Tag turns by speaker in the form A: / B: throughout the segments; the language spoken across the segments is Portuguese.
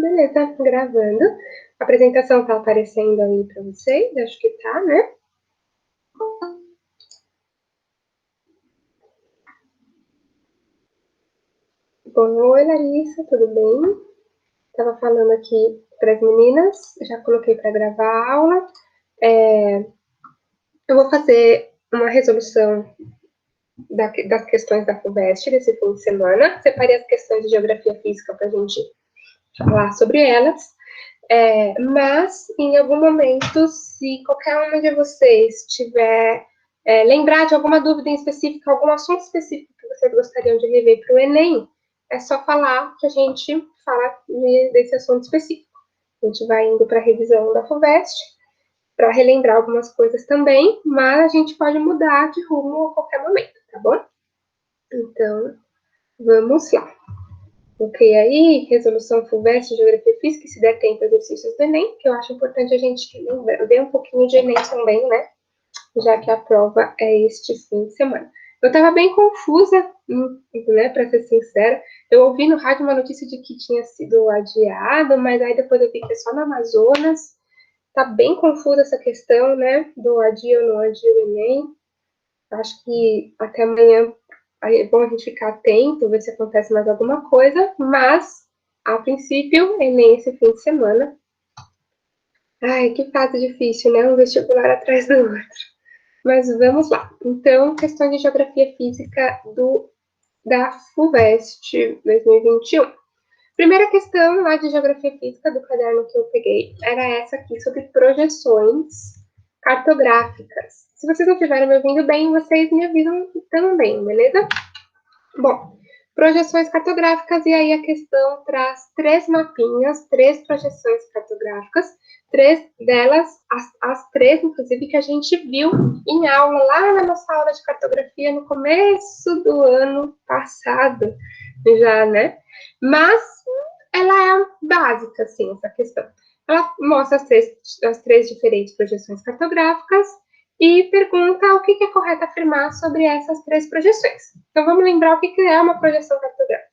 A: Beleza, gravando. A apresentação tá aparecendo aí para vocês? Acho que tá, né? Bom, oi Larissa, tudo bem? Tava falando aqui para as meninas, já coloquei para gravar a aula. Eu vou fazer uma resolução das questões da FUVEST desse fim de semana. Separei as questões de geografia física para a gente falar sobre elas. Mas, em algum momento, se qualquer uma de vocês tiver lembrar de alguma dúvida em específico, algum assunto específico que vocês gostariam de rever para o Enem, é só falar que a gente fala desse assunto específico. A gente vai indo para a revisão da FUVEST, para relembrar algumas coisas também, mas a gente pode mudar de rumo a qualquer momento, tá bom? Então, vamos lá. Ok, aí, resolução FUVEST, Geografia Física, se der tempo, exercícios do Enem, que eu acho importante a gente ver um pouquinho de Enem também, né? Já que a prova é este fim de semana. Eu estava bem confusa, né, para ser sincera. Eu ouvi no rádio uma notícia de que tinha sido adiado, mas aí depois eu vi que é só no Amazonas. Tá bem confusa essa questão, né, do adia ou não adia o Enem. Acho que até amanhã é bom a gente ficar atento, ver se acontece mais alguma coisa, mas, a princípio, Enem esse fim de semana. Ai, que fase difícil, né? Um vestibular atrás do outro. Mas vamos lá. Então, questão de geografia física da FUVEST 2021. Primeira questão lá de geografia física do caderno que eu peguei era essa aqui, sobre projeções cartográficas. Se vocês não estiverem me ouvindo bem, vocês me avisam também, beleza? Bom, projeções cartográficas, e aí a questão traz 3 mapinhas, 3 projeções cartográficas, 3 delas, as 3, inclusive, que a gente viu em aula, lá na nossa aula de cartografia, no começo do ano passado, já, né? Mas ela é básica, assim, essa questão. Ela mostra as três diferentes projeções cartográficas e pergunta o que é correto afirmar sobre essas 3 projeções. Então, vamos lembrar o que é uma projeção cartográfica.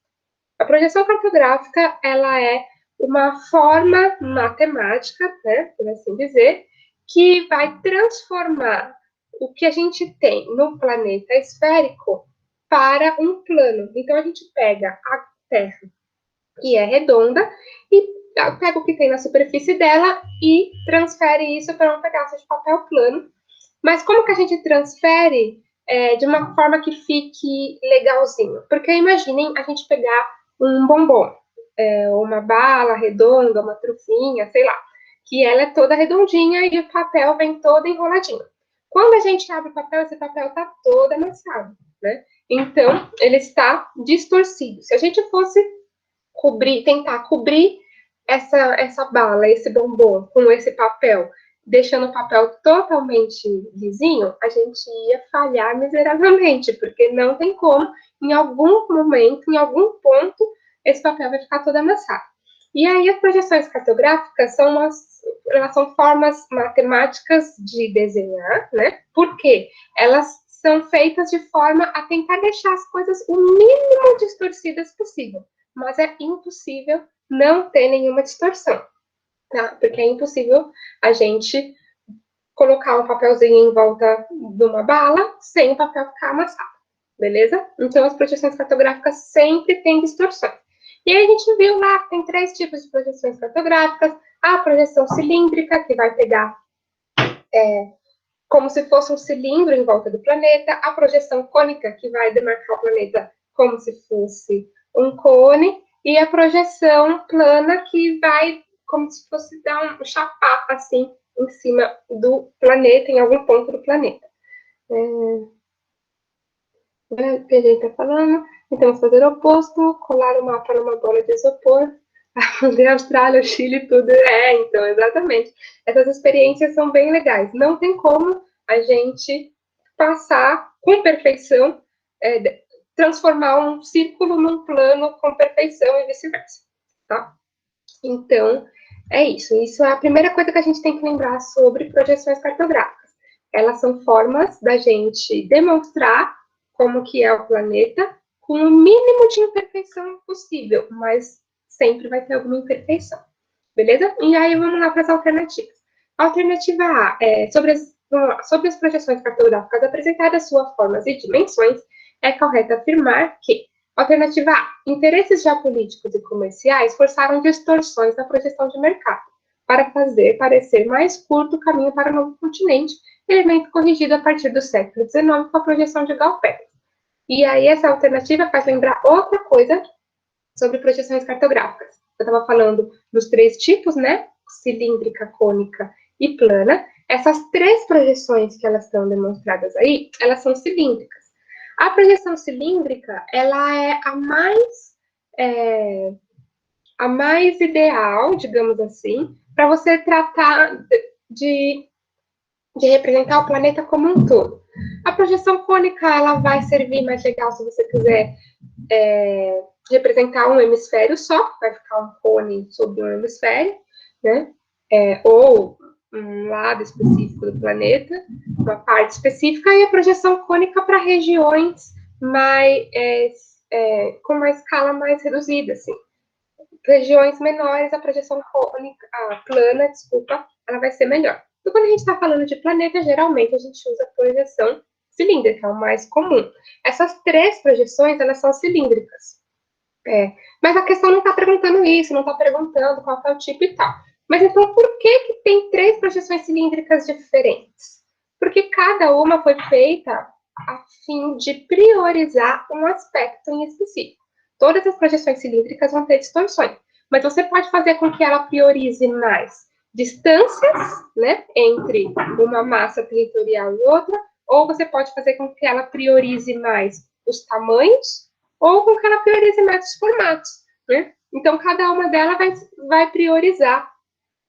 A: A projeção cartográfica, ela é uma forma matemática, né, por assim dizer, que vai transformar o que a gente tem no planeta esférico para um plano. Então, a gente pega a Terra, que é redonda, e pega o que tem na superfície dela e transfere isso para um pedaço de papel plano. Mas como que a gente transfere de uma forma que fique legalzinho? Porque imaginem a gente pegar um bombom, uma bala redonda, uma trufinha, sei lá, que ela é toda redondinha e o papel vem todo enroladinho. Quando a gente abre o papel, esse papel está todo amassado, né? Então, ele está distorcido. Se a gente fosse tentar cobrir essa bala, esse bombom com esse papel, deixando o papel totalmente lisinho, a gente ia falhar miseravelmente, porque não tem como, em algum momento, em algum ponto, esse papel vai ficar todo amassado. E aí as projeções cartográficas elas são formas matemáticas de desenhar, né? Por quê? Elas são feitas de forma a tentar deixar as coisas o mínimo distorcidas possível, mas é impossível não ter nenhuma distorção, tá? Porque é impossível a gente colocar um papelzinho em volta de uma bala sem o papel ficar amassado, beleza? Então, as projeções cartográficas sempre têm distorções. E aí a gente viu lá que tem 3 tipos de projeções cartográficas. A projeção cilíndrica, que vai pegar como se fosse um cilindro em volta do planeta. A projeção cônica, que vai demarcar o planeta como se fosse um cone. E a projeção plana, que vai como se fosse dar um chapapa, assim, em cima do planeta, em algum ponto do planeta. O que a gente está falando? Então, vamos fazer o oposto, colar o mapa numa bola de isopor, a Austrália, o Chile, tudo. Então, exatamente. Essas experiências são bem legais. Não tem como a gente passar com perfeição, transformar um círculo num plano com perfeição e vice-versa, tá? Então, é isso. Isso é a primeira coisa que a gente tem que lembrar sobre projeções cartográficas. Elas são formas da gente demonstrar como que é o planeta com o mínimo de imperfeição possível, mas sempre vai ter alguma imperfeição, beleza? E aí vamos lá para as alternativas. A alternativa A é sobre as projeções cartográficas apresentadas, suas formas e dimensões, é correto afirmar que, alternativa A, interesses geopolíticos e comerciais forçaram distorções na projeção de mercado, para fazer parecer mais curto o caminho para o novo continente, elemento corrigido a partir do século XIX com a projeção de Galpern. E aí essa alternativa faz lembrar outra coisa sobre projeções cartográficas. Eu estava falando dos 3 tipos, né? Cilíndrica, cônica e plana. Essas 3 projeções que elas estão demonstradas aí, elas são cilíndricas. A projeção cilíndrica, ela é a mais ideal, digamos assim, para você tratar de representar o planeta como um todo. A projeção cônica, ela vai servir mais legal se você quiser representar um hemisfério só, vai ficar um cone sobre um hemisfério, né? Ou um lado específico do planeta, uma parte específica, e a projeção cônica para regiões com uma escala mais reduzida, assim. Regiões menores, a projeção cônica, a plana, desculpa, ela vai ser melhor. E quando a gente está falando de planeta, geralmente a gente usa a projeção cilíndrica, é o mais comum. Essas 3 projeções, elas são cilíndricas. Mas a questão não está perguntando isso, não está perguntando qual é o tipo e tal. Mas então, por que tem 3 projeções cilíndricas diferentes? Porque cada uma foi feita a fim de priorizar um aspecto em específico. Todas as projeções cilíndricas vão ter distorções, mas você pode fazer com que ela priorize mais distâncias, né, entre uma massa territorial e outra, ou você pode fazer com que ela priorize mais os tamanhos, ou com que ela priorize mais os formatos, né? Então, cada uma delas vai priorizar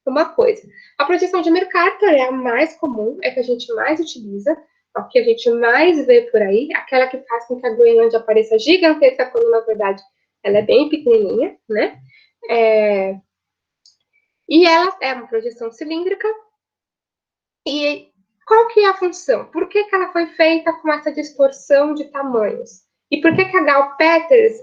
A: uma coisa. A projeção de Mercator é a mais comum, é que a gente mais utiliza, a que a gente mais vê por aí, aquela que faz com que a Groenlândia apareça gigantesca, quando, na verdade, ela é bem pequenininha, né? E ela é uma projeção cilíndrica. E qual que é a função? Por que ela foi feita com essa distorção de tamanhos? E por que a Gal Peters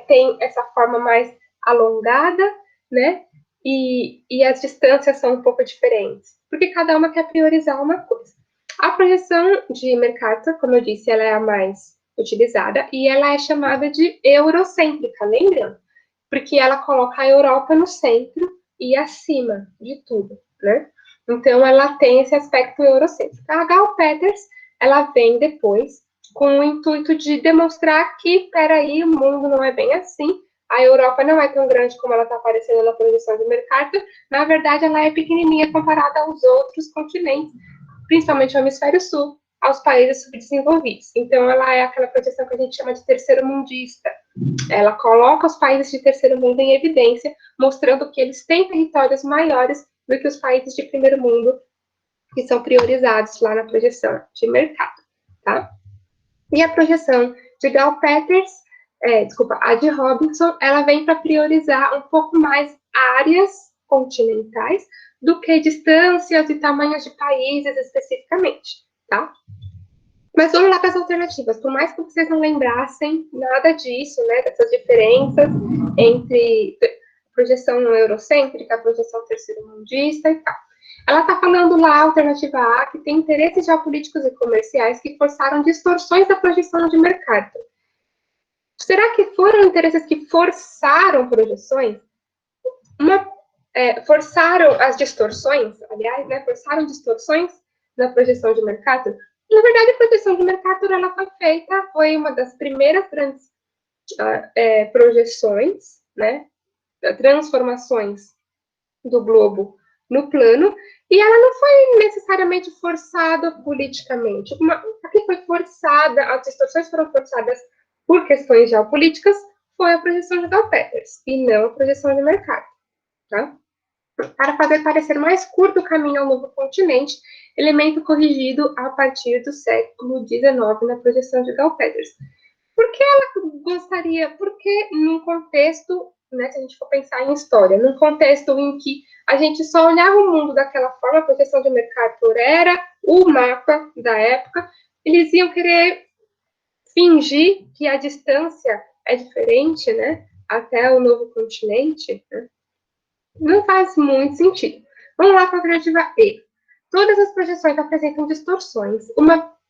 A: tem essa forma mais alongada, né? E as distâncias são um pouco diferentes? Porque cada uma quer priorizar uma coisa. A projeção de Mercator, como eu disse, ela é a mais utilizada e ela é chamada de eurocêntrica, lembra? Porque ela coloca a Europa no centro e acima de tudo, né? Então, ela tem esse aspecto eurocêntrico. A Gal Peters, ela vem depois com o intuito de demonstrar que, peraí, o mundo não é bem assim, a Europa não é tão grande como ela está aparecendo na projeção de Mercator, na verdade, ela é pequenininha comparada aos outros continentes, principalmente ao hemisfério sul, aos países subdesenvolvidos. Então, ela é aquela projeção que a gente chama de terceiro mundista. Ela coloca os países de terceiro mundo em evidência, mostrando que eles têm territórios maiores do que os países de primeiro mundo, que são priorizados lá na projeção de mercado, tá? E a projeção de Gal Peters, a de Robinson, ela vem para priorizar um pouco mais áreas continentais do que distâncias e tamanhos de países especificamente, tá? Mas vamos lá para as alternativas. Por mais que vocês não lembrassem nada disso, né, dessas diferenças entre projeção eurocêntrica, projeção terceiro-mundista e tal. Ela está falando lá, alternativa A, que tem interesses geopolíticos e comerciais que forçaram distorções da projeção de mercado. Será que foram interesses que forçaram projeções? Forçaram as distorções, aliás, né, forçaram distorções na projeção de mercado? Na verdade, a projeção de mercado ela foi uma das primeiras grandes projeções, né, transformações do globo no plano, e ela não foi necessariamente forçada politicamente. Aqui foi forçada, as distorções foram forçadas por questões geopolíticas, foi a projeção de Gal Peters, e não a projeção de mercado, tá? Para fazer parecer mais curto o caminho ao novo continente, elemento corrigido a partir do século XIX na projeção de Gal Peters. Por que ela gostaria? Porque num contexto, né, se a gente for pensar em história, num contexto em que a gente só olhava o mundo daquela forma, a projeção de Mercator era o mapa da época, eles iam querer fingir que a distância é diferente, né, até o novo continente, né, não faz muito sentido. Vamos lá para a alternativa E. Todas as projeções apresentam distorções.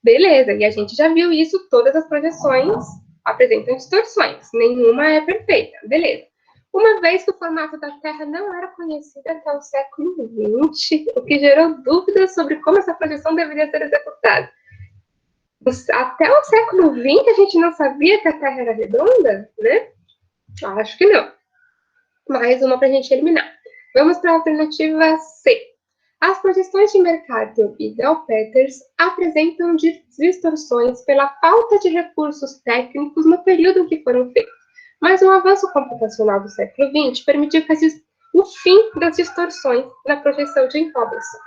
A: Beleza, e a gente já viu isso, todas as projeções apresentam distorções. Nenhuma é perfeita, beleza. Uma vez que o formato da Terra não era conhecido até o século XX, o que gerou dúvidas sobre como essa projeção deveria ser executada. Até o século XX a gente não sabia que a Terra era redonda, né? Acho que não. Mais uma para a gente eliminar. Vamos para a alternativa C. As projeções de Mercator e Gall-Peters apresentam distorções pela falta de recursos técnicos no período em que foram feitos. Mas o avanço computacional do século XX permitiu o fim das distorções na projeção de Robertson.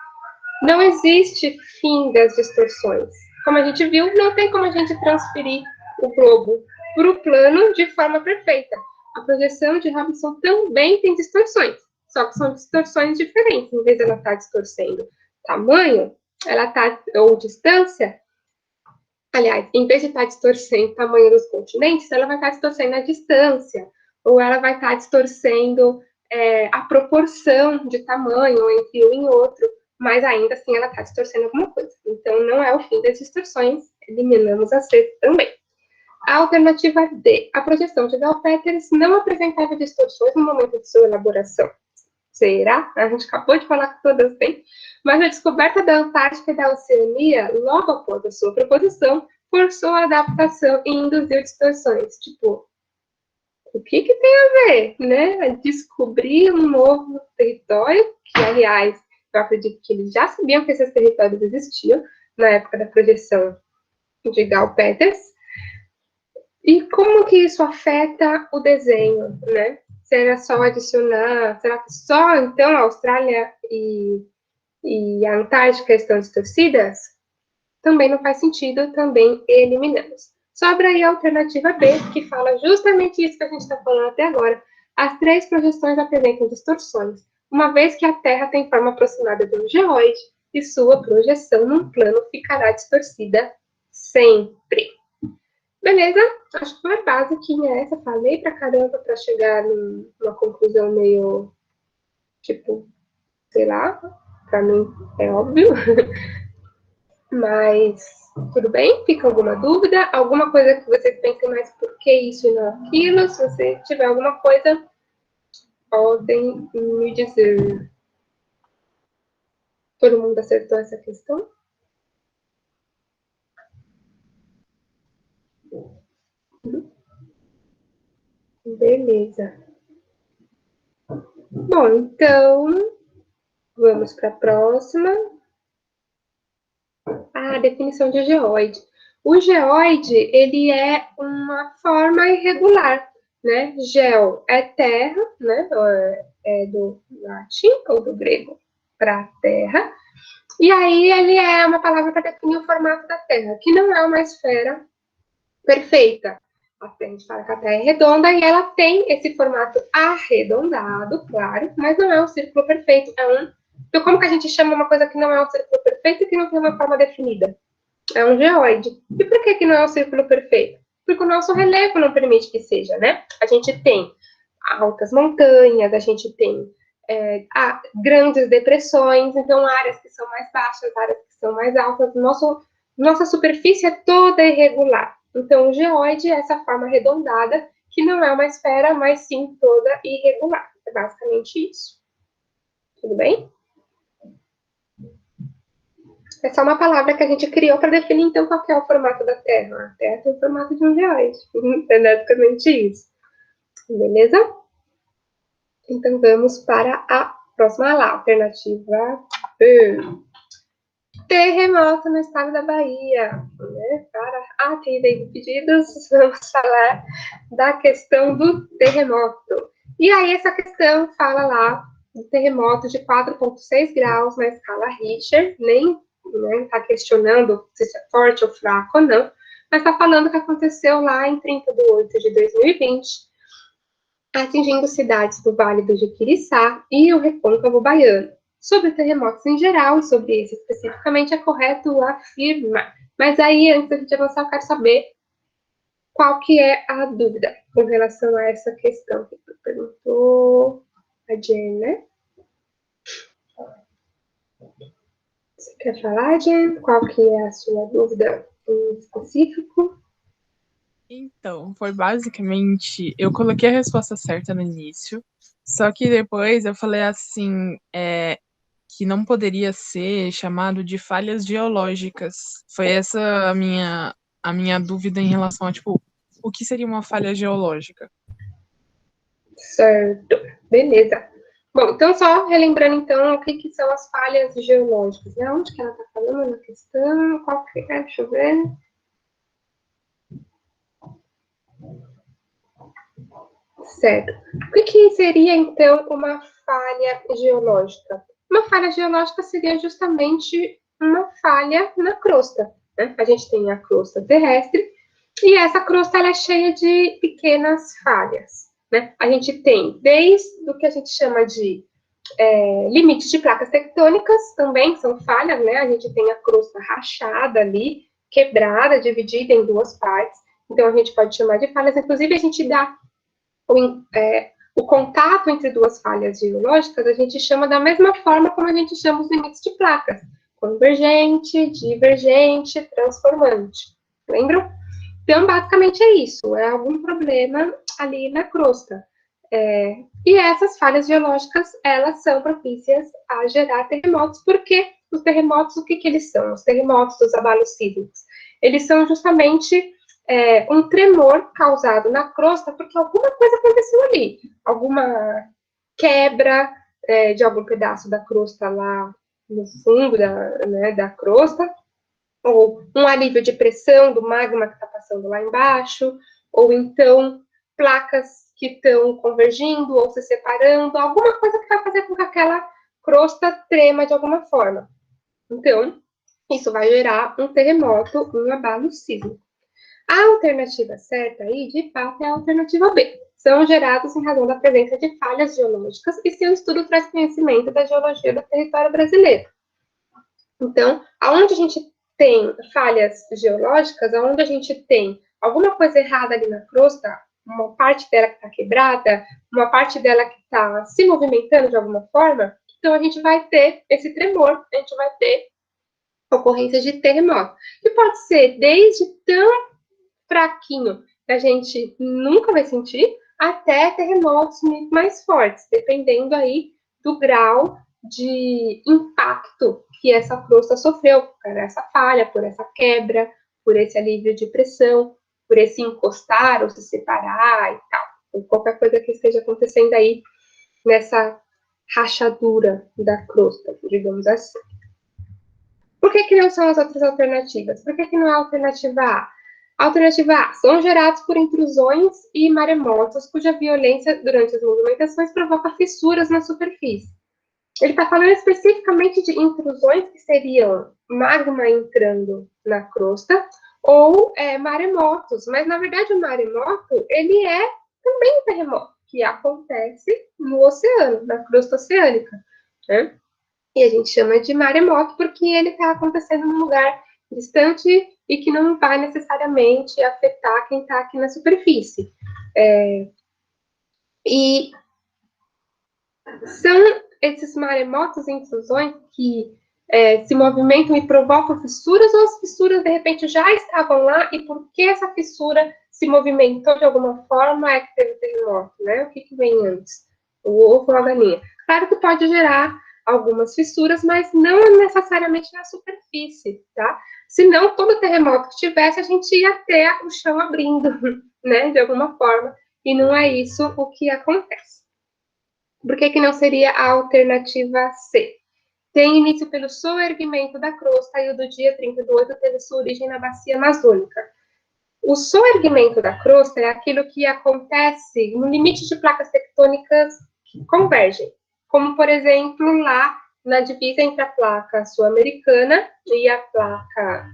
A: Não existe fim das distorções. Como a gente viu, não tem como a gente transferir o globo para o plano de forma perfeita. A projeção de Robinson também tem distorções, só que são distorções diferentes. Em vez de ela estar distorcendo tamanho, ela está, ou distância, aliás, em vez de estar distorcendo o tamanho dos continentes, ela vai estar distorcendo a distância, ou ela vai estar distorcendo a proporção de tamanho entre um e outro, mas ainda assim ela está distorcendo alguma coisa. Então, não é o fim das distorções, eliminamos a C também. A alternativa D, a projeção de Gall-Peters não apresentava distorções no momento de sua elaboração. Será? A gente acabou de falar que todas têm. Mas a descoberta da Antártica e da Oceania, logo após a sua proposição, forçou a adaptação e induziu distorções. Tipo, o que tem a ver, né? Descobrir um novo território, que, aliás, eu acredito que eles já sabiam que esses territórios existiam na época da projeção de Gall-Peters. E como que isso afeta o desenho, né? Será só adicionar, será que só, então, a Austrália e a Antártica estão distorcidas? Também não faz sentido, também eliminamos. Sobra aí a alternativa B, que fala justamente isso que a gente está falando até agora. As três projeções apresentam distorções, uma vez que a Terra tem forma aproximada de um geóide e sua projeção num plano ficará distorcida sempre. Beleza? Acho que foi basiquinha essa. Falei pra caramba pra chegar numa conclusão meio, tipo, sei lá, pra mim é óbvio. Mas tudo bem? Fica alguma dúvida? Alguma coisa que vocês pensem mais por que isso e não aquilo? Se você tiver alguma coisa, podem me dizer. Todo mundo acertou essa questão? Beleza. Bom, então, vamos para a próxima. A definição de geóide. O geóide, ele é uma forma irregular, né? Geo é terra, né? É do latim ou do grego para terra. E aí ele é uma palavra para definir o formato da Terra, que não é uma esfera perfeita. A gente fala que a Terra é redonda e ela tem esse formato arredondado, claro, mas não é um círculo perfeito. Então, como que a gente chama uma coisa que não é um círculo perfeito e que não tem uma forma definida? É um geóide. E por que não é um círculo perfeito? Porque o nosso relevo não permite que seja, né? A gente tem altas montanhas, a gente tem grandes depressões, então áreas que são mais baixas, áreas que são mais altas. Nossa superfície é toda irregular. Então, o geóide é essa forma arredondada, que não é uma esfera, mas sim toda irregular. É basicamente isso. Tudo bem? É só uma palavra que a gente criou para definir, então, qual é o formato da Terra. A Terra tem o formato de um geóide. É basicamente isso. Beleza? Então, vamos para a próxima lá, alternativa B. Terremoto no estado da Bahia. Né? Para atender pedidos, vamos falar da questão do terremoto. E aí, essa questão fala lá do terremoto de 4,6 graus na escala Richter, nem está questionando se isso é forte ou fraco ou não, mas está falando que aconteceu lá em 30 de 8 de 2020, atingindo cidades do Vale do Jequiriçá e o Recôncavo Baiano. Sobre terremotos em geral e sobre esse especificamente, é correto afirmar. Mas aí, antes da gente avançar, eu quero saber qual que é a dúvida com relação a essa questão que tu perguntou, a Jen, né? Você quer falar, Jen? Qual que é a sua dúvida em específico?
B: Então, foi basicamente, eu coloquei a resposta certa no início, só que depois eu falei assim, que não poderia ser chamado de falhas geológicas. Foi essa a minha dúvida em relação a, tipo, o que seria uma falha geológica?
A: Certo, beleza. Bom, então só relembrando então o que são as falhas geológicas, né? Onde que ela está falando na questão? Qual que é? Deixa eu ver. Certo. O que seria então uma falha geológica? Uma falha geológica seria justamente uma falha na crosta, né? A gente tem a crosta terrestre e essa crosta ela é cheia de pequenas falhas, né? A gente tem desde o que a gente chama de limites de placas tectônicas, também são falhas, né? A gente tem a crosta rachada ali, quebrada, dividida em duas partes. Então a gente pode chamar de falhas. Inclusive a gente dá o contato entre duas falhas geológicas, a gente chama da mesma forma como a gente chama os limites de placas: convergente, divergente, transformante. Lembram? Então, basicamente é isso, é algum problema ali na crosta. E essas falhas geológicas, elas são propícias a gerar terremotos, porque os terremotos, o que eles são? Os terremotos, os abalos sísmicos, eles são justamente um tremor causado na crosta, porque alguma coisa aconteceu ali, alguma quebra de algum pedaço da crosta lá no fundo da crosta, ou um alívio de pressão do magma que está passando lá embaixo, ou então placas que estão convergindo ou se separando, alguma coisa que vai fazer com que aquela crosta trema de alguma forma. Então, isso vai gerar um terremoto, um abalo sísmico. A alternativa certa aí, de fato, é a alternativa B. São gerados em razão da presença de falhas geológicas e seu estudo traz conhecimento da geologia do território brasileiro. Então, aonde a gente tem falhas geológicas, aonde a gente tem alguma coisa errada ali na crosta, uma parte dela que está quebrada, uma parte dela que está se movimentando de alguma forma, então a gente vai ter esse tremor, a gente vai ter ocorrência de terremoto. E pode ser desde tão fraquinho que a gente nunca vai sentir, até terremotos muito mais fortes, dependendo aí do grau de impacto que essa crosta sofreu por essa falha, por essa quebra, por esse alívio de pressão, por esse encostar ou se separar e tal. Ou qualquer coisa que esteja acontecendo aí nessa rachadura da crosta, digamos assim. Por que não são as outras alternativas? Por que não é a alternativa A? A alternativa A: são gerados por intrusões e maremotos, cuja violência durante as movimentações provoca fissuras na superfície. Ele está falando especificamente de intrusões que seriam magma entrando na crosta ou maremotos, mas na verdade o maremoto ele é também um terremoto que acontece no oceano, na crosta oceânica, né? E a gente chama de maremoto porque ele está acontecendo num lugar distante e que não vai necessariamente afetar quem está aqui na superfície. E são esses maremotos e intrusões que se movimentam e provocam fissuras, ou as fissuras, de repente, já estavam lá, e porque essa fissura se movimentou de alguma forma é que teve terremoto, né? O que vem antes? O ovo ou a galinha? Claro que pode gerar algumas fissuras, mas não necessariamente na superfície, tá? Senão, todo terremoto que tivesse, a gente ia ter o chão abrindo, né? De alguma forma, e não é isso o que acontece. Por que não seria a alternativa C? Tem início pelo soerguimento da crosta e o do dia 30/8 teve sua origem na bacia amazônica. O soerguimento da crosta é aquilo que acontece no limite de placas tectônicas que convergem, como, por exemplo, lá na divisa entre a placa sul-americana e a placa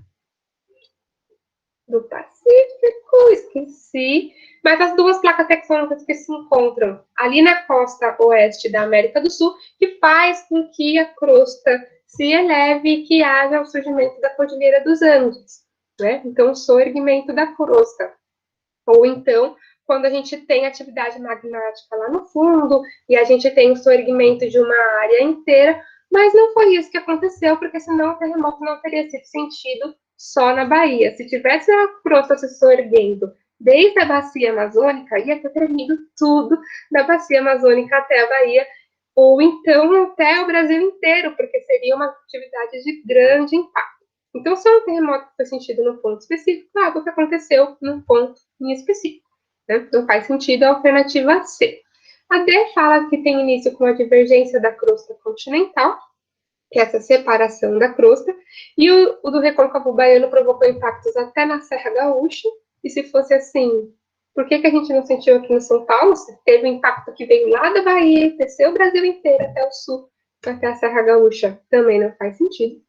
A: do Pacífico, esqueci, mas as duas placas tectônicas que se encontram ali na costa oeste da América do Sul, que faz com que a crosta se eleve e que haja o surgimento da Cordilheira dos Andes, né? Então, o soerguimento da crosta. Ou então, quando a gente tem atividade magmática lá no fundo, e a gente tem o soerguimento de uma área inteira, mas não foi isso que aconteceu, porque senão o terremoto não teria sido sentido só na Bahia. Se tivesse a crosta se soerguendo desde a bacia amazônica, ia ter tremido tudo da bacia amazônica até a Bahia, ou então até o Brasil inteiro, porque seria uma atividade de grande impacto. Então, se é um terremoto que foi sentido num ponto específico, é algo que aconteceu num ponto em específico. Né? Não faz sentido a alternativa C. A D fala que tem início com a divergência da crosta continental, que é essa separação da crosta, e o do recôncavo baiano provocou impactos até na Serra Gaúcha, e se fosse assim, por que a gente não sentiu aqui no São Paulo? Se teve um impacto que veio lá da Bahia, desceu o Brasil inteiro até o sul, até a Serra Gaúcha, também não faz sentido.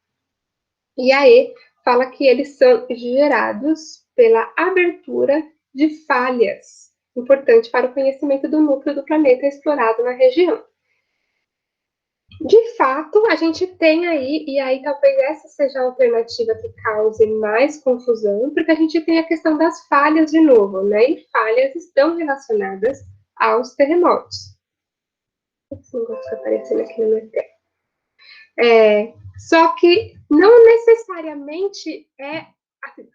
A: E aí, fala que eles são gerados pela abertura de falhas, importante para o conhecimento do núcleo do planeta explorado na região. De fato, a gente tem aí, e aí talvez essa seja a alternativa que cause mais confusão, porque a gente tem a questão das falhas de novo, né? E falhas estão relacionadas aos terremotos. Esse negócio está aparecendo aqui no meu tempo. Só que não necessariamente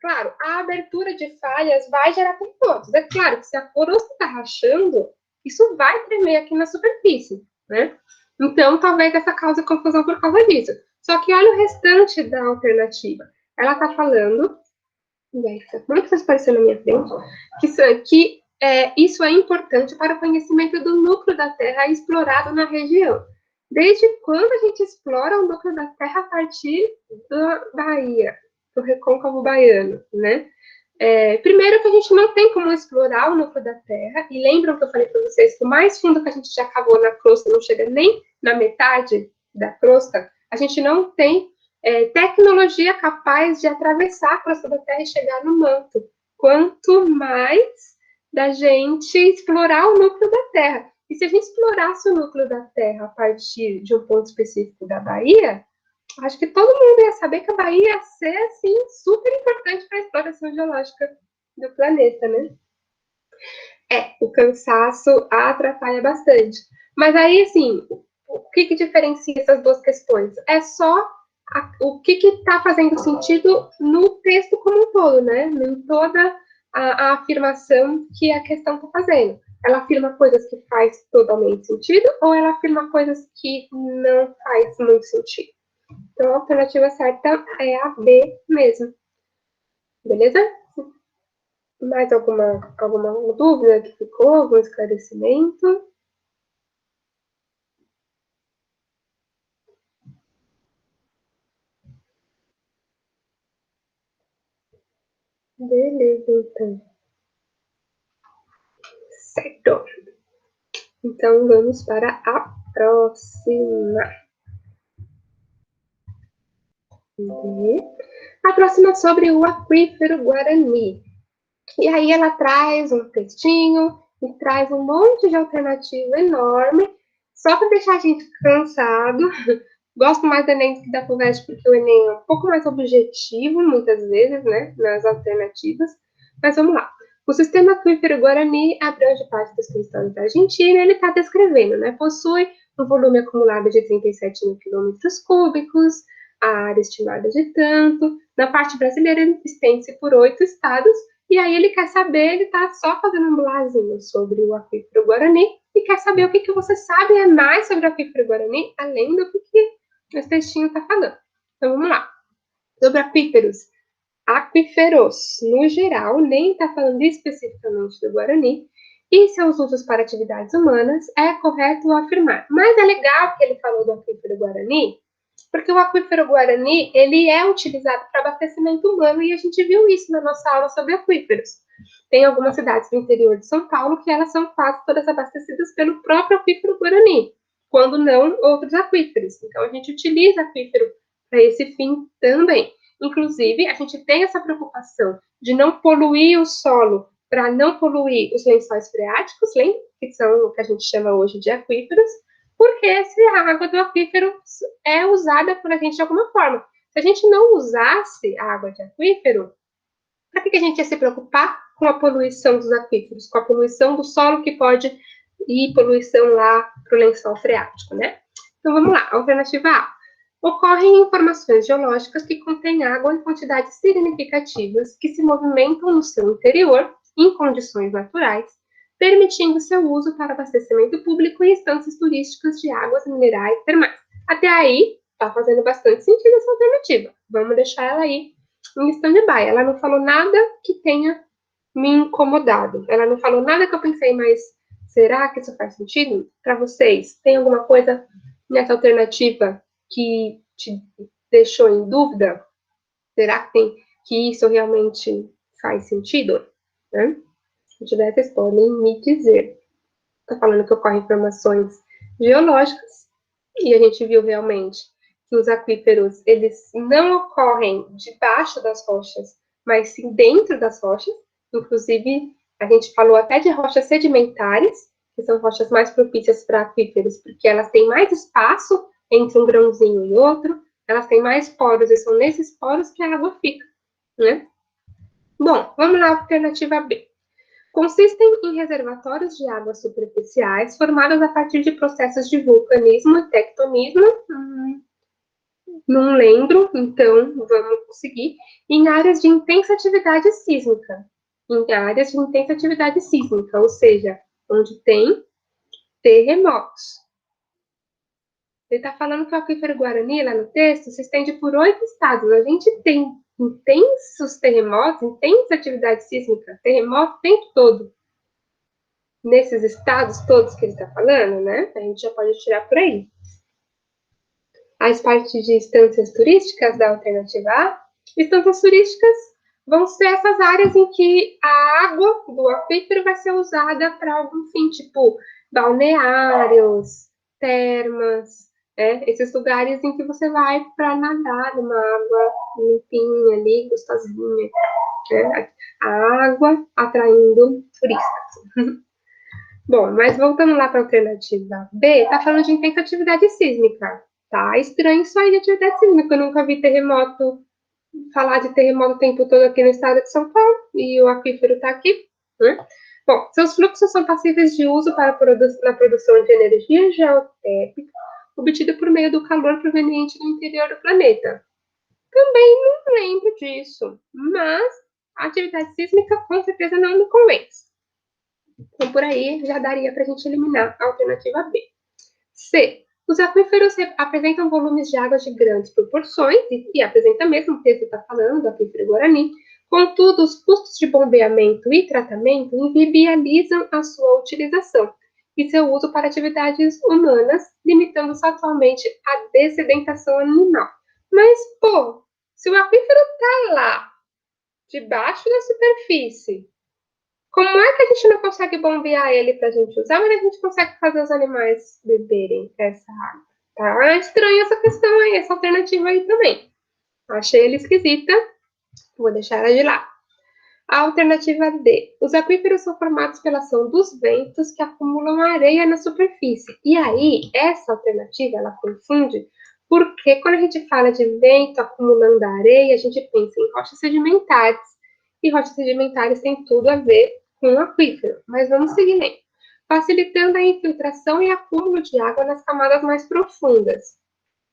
A: claro, a abertura de falhas vai gerar terremotos. É claro que se a crosta está rachando, isso vai tremer aqui na superfície, né? Então, talvez essa cause confusão por causa disso. Só que olha o restante da alternativa. Ela está falando, muito está aparecendo na minha frente, que isso é importante para o conhecimento do núcleo da Terra explorado na região. Desde quando a gente explora o núcleo da Terra a partir da Bahia, do recôncavo baiano, né? Primeiro que a gente não tem como explorar o núcleo da Terra, e lembram que eu falei para vocês que o mais fundo que a gente já cavou na crosta não chega nem na metade da crosta, a gente não tem tecnologia capaz de atravessar a crosta da Terra e chegar no manto. Quanto mais da gente explorar o núcleo da Terra. E se a gente explorasse o núcleo da Terra a partir de um ponto específico da Bahia, acho que todo mundo ia saber que a Bahia ia ser, assim, super importante para a exploração geológica do planeta, né? O cansaço atrapalha bastante. Mas aí, assim, o que diferencia essas duas questões? É só o que está fazendo sentido no texto como um todo, né? Em toda a afirmação que a questão está fazendo. Ela afirma coisas que faz totalmente sentido ou ela afirma coisas que não faz muito sentido? Então, a alternativa certa é a B mesmo. Beleza? Mais alguma dúvida que ficou? Algum esclarecimento? Beleza, então. Certo. Então, vamos para a próxima. A próxima é sobre o aquífero Guarani. E aí ela traz um textinho e traz um monte de alternativa enorme, só para deixar a gente cansado. Gosto mais do Enem do que da FUVEST, porque o Enem é um pouco mais objetivo, muitas vezes, né, nas alternativas. Mas vamos lá. O sistema aquífero Guarani abrange parte dos territórios da Argentina, ele está descrevendo, né? Possui um volume acumulado de 37 mil quilômetros cúbicos, a área estimada de tanto. Na parte brasileira, ele estende-se por 8 estados, e aí ele quer saber, ele está só fazendo um blazinho sobre o aquífero Guarani, e quer saber o que você sabe mais sobre o aquífero Guarani, além do que esse textinho está falando. Então, vamos lá. Sobre aquíferos, no geral, nem está falando especificamente do Guarani, e seus usos para atividades humanas, é correto afirmar. Mas é legal que ele falou do aquífero Guarani, porque o aquífero Guarani, ele é utilizado para abastecimento humano, e a gente viu isso na nossa aula sobre aquíferos. Tem algumas cidades do interior de São Paulo que elas são quase todas abastecidas pelo próprio aquífero Guarani, quando não outros aquíferos. Então, a gente utiliza aquífero para esse fim também. Inclusive, a gente tem essa preocupação de não poluir o solo para não poluir os lençóis freáticos, que são o que a gente chama hoje de aquíferos, porque essa água do aquífero é usada por a gente de alguma forma. Se a gente não usasse a água de aquífero, para que a gente ia se preocupar com a poluição dos aquíferos, com a poluição do solo que pode ir poluição lá para o lençol freático, né? Então, vamos lá. Alternativa A. Ocorrem informações geológicas que contêm água em quantidades significativas que se movimentam no seu interior em condições naturais, permitindo seu uso para abastecimento público em instâncias turísticas de águas minerais termais. Até aí, está fazendo bastante sentido essa alternativa. Vamos deixar ela aí em stand-by. Ela não falou nada que tenha me incomodado. Ela não falou nada que eu pensei, mas será que isso faz sentido para vocês? Tem alguma coisa nessa alternativa que te deixou em dúvida? Será que isso realmente faz sentido? Né? Se tiver, vocês podem me dizer. Está falando que ocorrem informações geológicas, e a gente viu realmente que os aquíferos, eles não ocorrem debaixo das rochas, mas sim dentro das rochas. Inclusive, a gente falou até de rochas sedimentares, que são rochas mais propícias para aquíferos, porque elas têm mais espaço entre um grãozinho e outro, elas têm mais poros, e são nesses poros que a água fica, né? Bom, vamos lá, alternativa B. Consistem em reservatórios de águas superficiais formados a partir de processos de vulcanismo e tectonismo. Não lembro, então vamos seguir. Em áreas de intensa atividade sísmica. Em áreas de intensa atividade sísmica, ou seja, onde tem terremotos. Ele está falando que o aquífero Guarani, lá no texto, se estende por 8 estados. A gente tem intensos terremotos, intensa atividade sísmica, terremoto o tempo todo. Nesses estados todos que ele está falando, né? A gente já pode tirar por aí. As partes de instâncias turísticas da alternativa A, instâncias turísticas vão ser essas áreas em que a água do aquífero vai ser usada para algum fim, tipo balneários, termas, esses lugares em que você vai para nadar numa água limpinha ali, gostosinha, né? A água atraindo turistas. Bom, mas voltando lá para a alternativa B, tá falando de intensa atividade sísmica. Tá estranho isso aí de atividade sísmica. Eu nunca vi falar de terremoto o tempo todo aqui no estado de São Paulo, e o aquífero tá aqui, né? Bom, seus fluxos são passíveis de uso na produção de energia geotérmica, obtida por meio do calor proveniente do interior do planeta. Também não lembro disso, mas a atividade sísmica com certeza não me convence. Então, por aí, já daria para a gente eliminar a alternativa B. C. Os aquíferos apresentam volumes de água de grandes proporções, e apresenta mesmo, o texto está falando do aquífero Guarani. Contudo, os custos de bombeamento e tratamento inviabilizam a sua utilização e seu uso para atividades humanas, limitando-se atualmente à dessedentação animal. Mas, pô, se o aquífero está lá, debaixo da superfície, como é que a gente não consegue bombear ele para a gente usar, mas a gente consegue fazer os animais beberem essa água? Tá estranha essa questão aí, essa alternativa aí também. Achei ele esquisita, vou deixar ela de lado. A alternativa D. Os aquíferos são formados pela ação dos ventos que acumulam areia na superfície. E aí, essa alternativa, ela confunde, porque quando a gente fala de vento acumulando areia, a gente pensa em rochas sedimentares. E rochas sedimentares têm tudo a ver com o aquífero. Mas vamos seguir lendo. Facilitando a infiltração e acúmulo de água nas camadas mais profundas.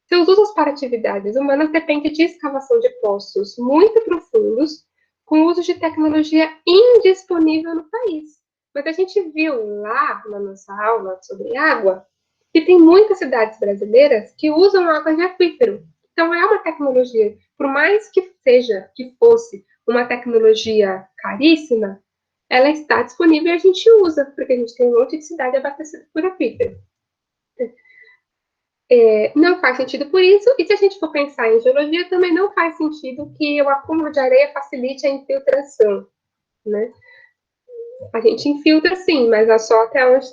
A: Seus usos para atividades humanas dependem de escavação de poços muito profundos, com uso de tecnologia indisponível no país. Mas a gente viu lá na nossa aula sobre água que tem muitas cidades brasileiras que usam água de aquífero. Então é uma tecnologia, por mais que fosse uma tecnologia caríssima, ela está disponível e a gente usa, porque a gente tem um monte de cidade abastecida por aquífero. Não faz sentido por isso, e se a gente for pensar em geologia, também não faz sentido que o acúmulo de areia facilite a infiltração, né? A gente infiltra sim, mas é só até onde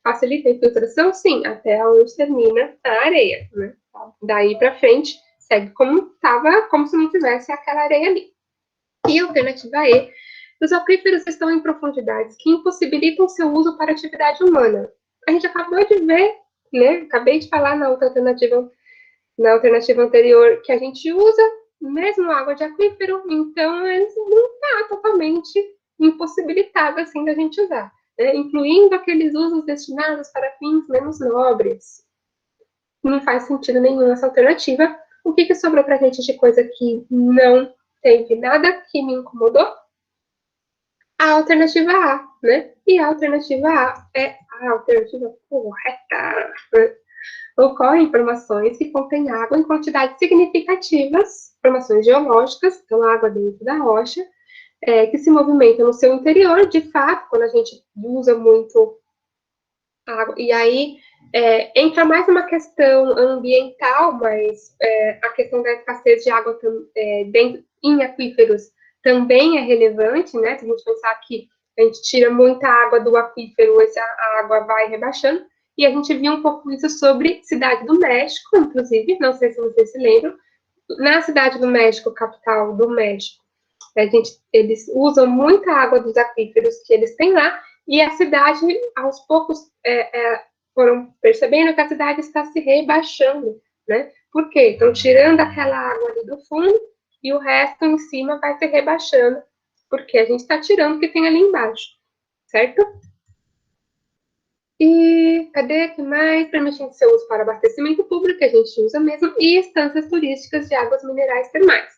A: facilita a infiltração, sim, até onde termina a areia, né? Daí para frente, segue como estava, como se não tivesse aquela areia ali. E a alternativa E, os aquíferos estão em profundidades que impossibilitam seu uso para atividade humana. A gente acabou de ver, né? Acabei de falar na alternativa anterior que a gente usa mesmo água de aquífero, então eles não está totalmente impossibilitado, assim, da gente usar, né? Incluindo aqueles usos destinados para fins menos nobres. Não faz sentido nenhum essa alternativa. O que sobrou para a gente de coisa que não teve nada que me incomodou? A alternativa A, né? E a alternativa A é a alternativa correta. Ocorrem formações que contêm água em quantidades significativas, formações geológicas, então água dentro da rocha, que se movimentam no seu interior. De fato, quando a gente usa muito água, e aí entra mais uma questão ambiental, mas a questão da escassez de água em aquíferos também é relevante, né? Se a gente pensar que a gente tira muita água do aquífero, a água vai rebaixando, e a gente viu um pouco isso sobre Cidade do México, inclusive, não sei se vocês se lembram, na Cidade do México, capital do México, eles usam muita água dos aquíferos que eles têm lá, e a cidade, aos poucos, foram percebendo que a cidade está se rebaixando, né? Por quê? Estão tirando aquela água ali do fundo e o resto em cima vai se rebaixando, porque a gente está tirando o que tem ali embaixo, certo? E cadê que mais? Permitindo seu uso para abastecimento público, que a gente usa mesmo, e estâncias turísticas de águas minerais termais.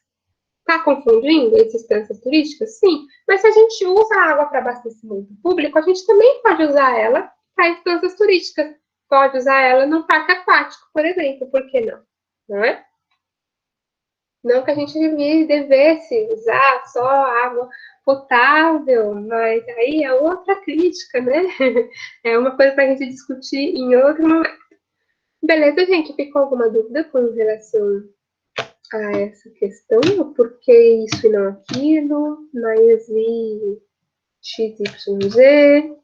A: Está confundindo essas instâncias turísticas? Sim, mas se a gente usa a água para abastecimento público, a gente também pode usar ela para instâncias turísticas. Pode usar ela num parque aquático, por exemplo, por que não? Não é? Não que a gente devesse usar só água potável, mas aí é outra crítica, né? É uma coisa para a gente discutir em outro momento. Beleza, gente? Ficou alguma dúvida com relação a essa questão? Por que isso e não aquilo? Mas e XYZ?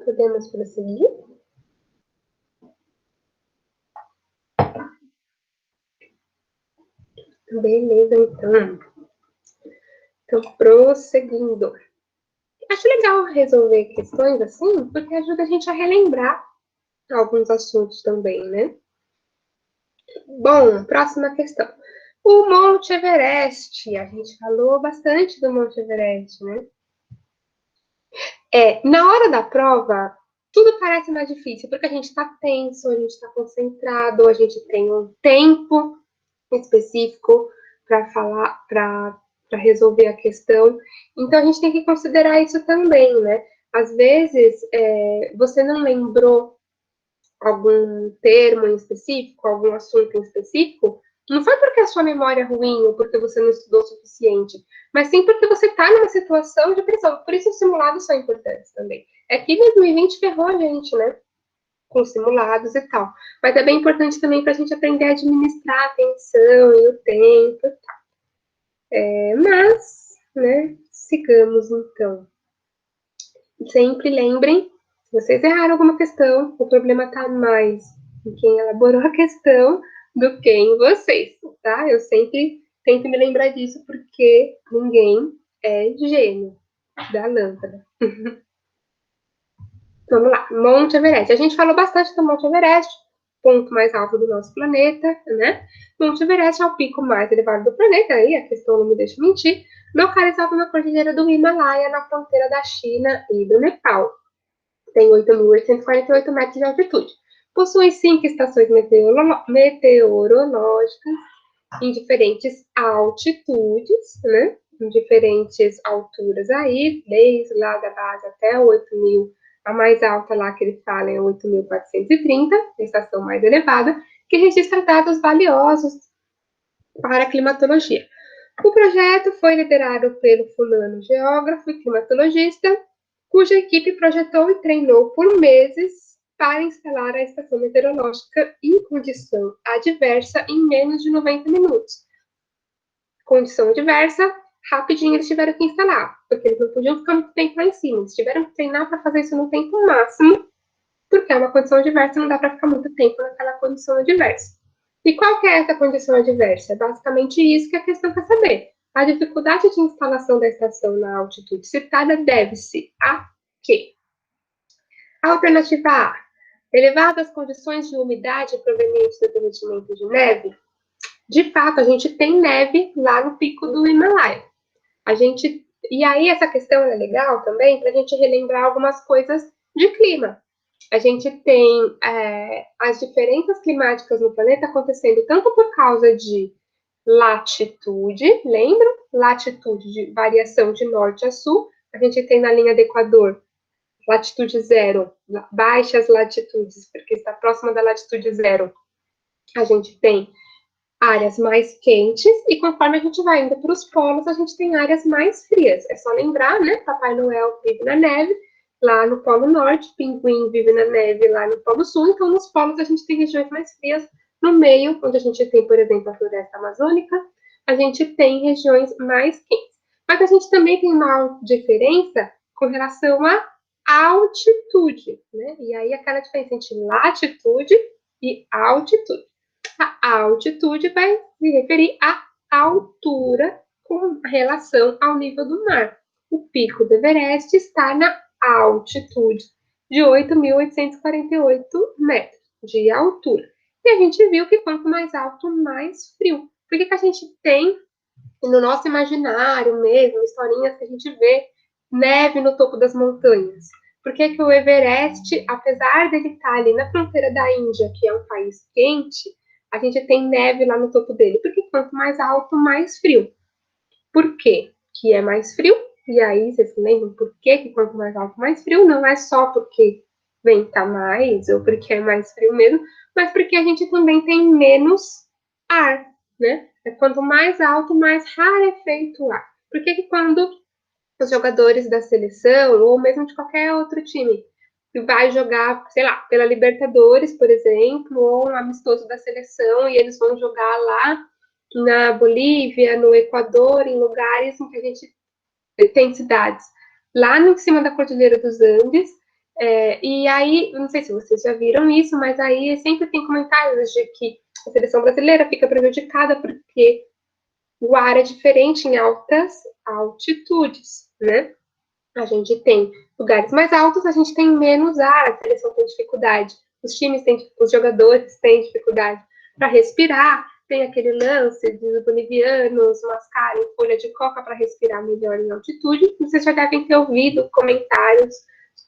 A: Podemos prosseguir? Beleza, então. Então, prosseguindo. Acho legal resolver questões assim, porque ajuda a gente a relembrar alguns assuntos também, né? Bom, próxima questão. O Monte Everest. A gente falou bastante do Monte Everest, né? Na hora da prova, tudo parece mais difícil, porque a gente está tenso, a gente está concentrado, a gente tem um tempo específico para falar, para resolver a questão. Então, a gente tem que considerar isso também, né? Às vezes, você não lembrou algum termo em específico, algum assunto em específico, não foi porque a sua memória é ruim ou porque você não estudou o suficiente, mas sim porque você está numa situação de pressão. Por isso os simulados são importantes também. É que 2020 ferrou a gente, né? Com simulados e tal. Mas é bem importante também para a gente aprender a administrar a atenção e o tempo e tal. Mas, né, sigamos então. Sempre lembrem, se vocês erraram alguma questão, o problema está mais em quem elaborou a questão do que em vocês, tá? Eu sempre tento me lembrar disso, porque ninguém é gênio da lâmpada. Vamos lá, Monte Everest. A gente falou bastante do Monte Everest, ponto mais alto do nosso planeta, né? Monte Everest é o pico mais elevado do planeta, aí a questão não me deixa mentir, localizado na cordilheira do Himalaia, na fronteira da China e do Nepal. Tem 8.848 metros de altitude. Possui 5 estações meteorológicas em diferentes altitudes, né? Em diferentes alturas aí, desde lá da base até 8.000. A mais alta lá que ele fala é 8.430, a estação mais elevada, que registra dados valiosos para a climatologia. O projeto foi liderado pelo fulano geógrafo e climatologista, cuja equipe projetou e treinou por meses para instalar a estação meteorológica em condição adversa em menos de 90 minutos. Condição adversa, rapidinho eles tiveram que instalar, porque eles não podiam ficar muito tempo lá em cima. Eles tiveram que treinar para fazer isso no tempo máximo, porque é uma condição adversa, não dá para ficar muito tempo naquela condição adversa. E qual que é essa condição adversa? É basicamente isso que a questão quer saber. A dificuldade de instalação da estação na altitude citada deve-se a quê? Alternativa A, elevadas condições de umidade provenientes do derretimento de neve. De fato, a gente tem neve lá no pico do Himalaia. E aí essa questão é legal também para a gente relembrar algumas coisas de clima. A gente tem as diferenças climáticas no planeta acontecendo tanto por causa de latitude, lembra? Latitude de variação de norte a sul. A gente tem na linha do Equador latitude zero, baixas latitudes, porque está próxima da latitude zero. A gente tem áreas mais quentes, e conforme a gente vai indo para os polos, a gente tem áreas mais frias. É só lembrar, né? Papai Noel vive na neve, lá no Polo Norte, Pinguim vive na neve lá no Polo Sul, então nos polos a gente tem regiões mais frias, no meio, onde a gente tem, por exemplo, a floresta amazônica, a gente tem regiões mais quentes. Mas a gente também tem uma diferença com relação à altitude, né? E aí aquela diferença entre latitude e altitude. A altitude vai se referir à altura com relação ao nível do mar. O pico do Everest está na altitude de 8.848 metros de altura. E a gente viu que quanto mais alto, mais frio. Por que a gente tem, no nosso imaginário mesmo, historinhas que a gente vê neve no topo das montanhas? Por que o Everest, apesar dele estar ali na fronteira da Índia, que é um país quente, a gente tem neve lá no topo dele? Porque quanto mais alto, mais frio. Por quê que é mais frio? E aí, vocês se lembram por que quanto mais alto, mais frio? Não é só porque venta mais, ou porque é mais frio mesmo, mas porque a gente também tem menos ar, né? Quanto mais alto, mais rarefeito o ar. Por que quando os jogadores da seleção, ou mesmo de qualquer outro time, que vai jogar, sei lá, pela Libertadores, por exemplo, ou um amistoso da seleção, e eles vão jogar lá na Bolívia, no Equador, em lugares em que a gente tem cidades lá em cima da Cordilheira dos Andes. E aí, não sei se vocês já viram isso, mas aí sempre tem comentários de que a seleção brasileira fica prejudicada porque o ar é diferente em altas altitudes, né? A gente tem lugares mais altos, a gente tem menos ar, a seleção tem dificuldade, os jogadores têm dificuldade para respirar, tem aquele lance dos bolivianos mascarem folha de coca para respirar melhor em altitude. Vocês já devem ter ouvido comentários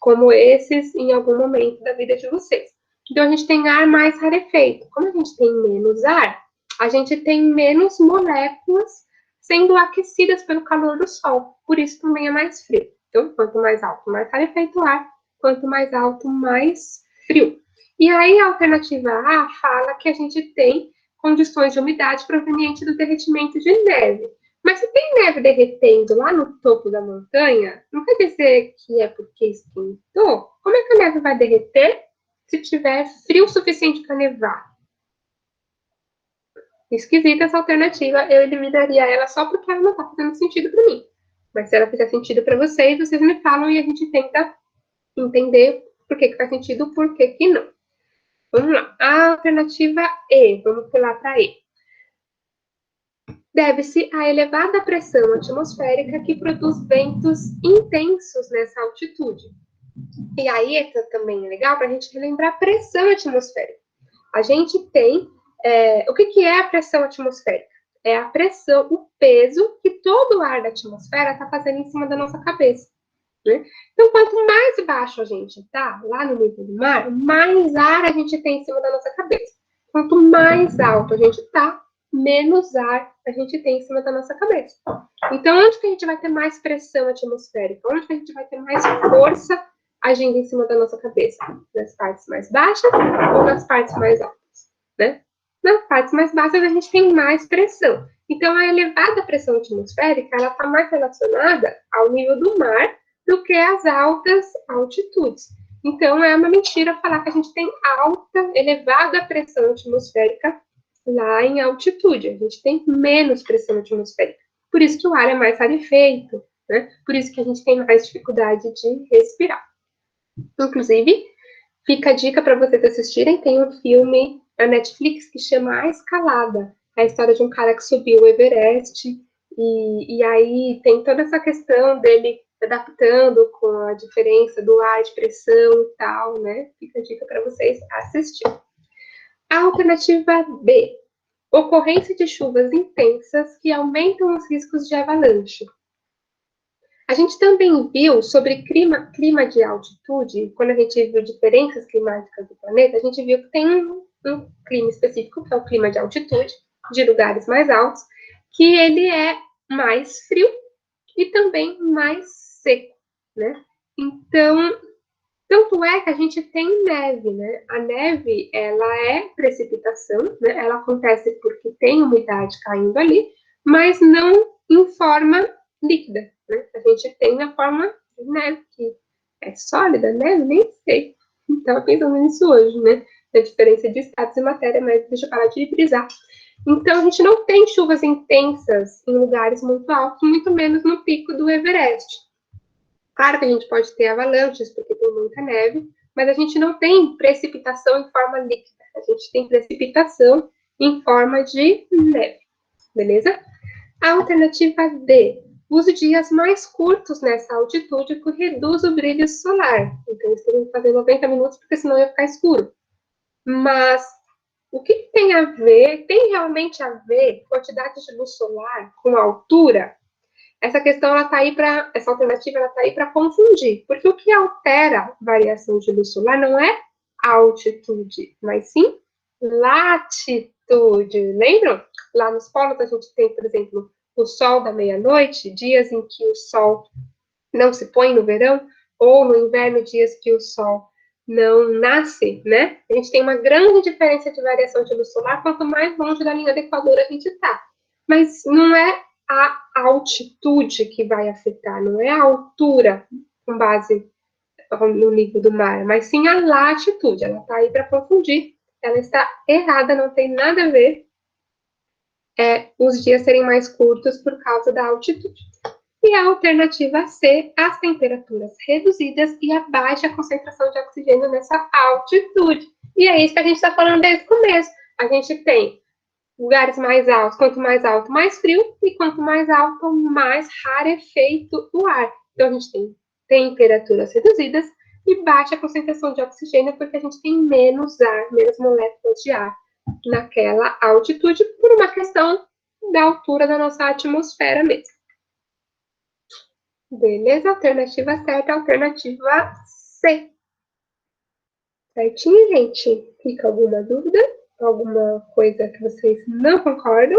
A: como esses em algum momento da vida de vocês. Então, a gente tem ar mais rarefeito. Como a gente tem menos ar, a gente tem menos moléculas sendo aquecidas pelo calor do sol. Por isso também é mais frio. Então, quanto mais alto, mais rarefeito o ar. Quanto mais alto, mais frio. E aí, a alternativa A fala que a gente tem condições de umidade proveniente do derretimento de neve. Mas se tem neve derretendo lá no topo da montanha, não quer dizer que é porque esquentou? Como é que a neve vai derreter se tiver frio o suficiente para nevar? Esquisita essa alternativa, eu eliminaria ela só porque ela não está fazendo sentido para mim. Mas se ela fizer sentido para vocês, vocês me falam e a gente tenta entender por que faz sentido e por que não. Vamos lá. A alternativa E, vamos pular para E. Deve-se à elevada pressão atmosférica que produz ventos intensos nessa altitude. E aí também é legal para a gente relembrar a pressão atmosférica. A gente tem... o que é a pressão atmosférica? É a pressão, o peso que todo o ar da atmosfera está fazendo em cima da nossa cabeça. Né? Então, quanto mais baixo a gente está, lá no nível do mar, mais ar a gente tem em cima da nossa cabeça. Quanto mais alto a gente está, menos ar a gente tem em cima da nossa cabeça. Então, onde que a gente vai ter mais pressão atmosférica? Onde que a gente vai ter mais força agindo em cima da nossa cabeça? Nas partes mais baixas ou nas partes mais altas? Né? Nas partes mais baixas a gente tem mais pressão. Então, a elevada pressão atmosférica ela está mais relacionada ao nível do mar do que as altas altitudes. Então, é uma mentira falar que a gente tem alta, elevada pressão atmosférica lá em altitude. A gente tem menos pressão atmosférica. Por isso que o ar é mais rarefeito, né? Por isso que a gente tem mais dificuldade de respirar. Inclusive, fica a dica para vocês assistirem, tem um filme na Netflix que chama A Escalada. É a história de um cara que subiu o Everest, e aí tem toda essa questão dele adaptando com a diferença do ar de pressão e tal, né? Fica a dica para vocês assistirem. A alternativa B, ocorrência de chuvas intensas que aumentam os riscos de avalanche. A gente também viu sobre clima de altitude, quando a gente viu diferenças climáticas do planeta, a gente viu que tem um clima específico, que é o clima de altitude, de lugares mais altos, que ele é mais frio e também mais seco, né? Então, tanto é que a gente tem neve, né? A neve, ela é precipitação, né? Ela acontece porque tem umidade caindo ali, mas não em forma líquida, né? A gente tem na forma de neve, que é sólida, neve, nem sei. Estava pensando nisso hoje, né? A diferença de status e matéria, mas deixa eu parar de brisar. Então, a gente não tem chuvas intensas em lugares muito altos, muito menos no pico do Everest. Claro que a gente pode ter avalanches, porque tem muita neve, mas a gente não tem precipitação em forma líquida. A gente tem precipitação em forma de neve, beleza? A alternativa D, uso dias mais curtos nessa altitude que reduz o brilho solar. Então, eles teriam que fazer 90 minutos, porque senão ia ficar escuro. Mas o que tem a ver, tem realmente a ver quantidade de luz solar com a altura? Essa questão, ela tá aí para, essa alternativa, ela tá aí para confundir, porque o que altera a variação de luz solar não é a altitude, mas sim latitude. Lembram? Lá nos polos a gente tem, por exemplo, o sol da meia-noite, dias em que o sol não se põe no verão, ou no inverno, dias que o sol não nasce, né? A gente tem uma grande diferença de variação de luz solar quanto mais longe da linha do Equador a gente está. Mas não é a altitude que vai afetar, não é a altura com base no nível do mar, mas sim a latitude. Ela está aí para confundir. Ela está errada, não tem nada a ver os dias serem mais curtos por causa da altitude. E a alternativa C, as temperaturas reduzidas e a baixa concentração de oxigênio nessa altitude. E é isso que a gente está falando desde o começo. A gente tem lugares mais altos, quanto mais alto, mais frio, e quanto mais alto, mais rarefeito o ar. Então, a gente tem temperaturas reduzidas e baixa concentração de oxigênio, porque a gente tem menos ar, menos moléculas de ar naquela altitude, por uma questão da altura da nossa atmosfera mesmo. Beleza? Alternativa certa, alternativa C. Certinho, gente? Fica alguma dúvida? Alguma coisa que vocês não concordam?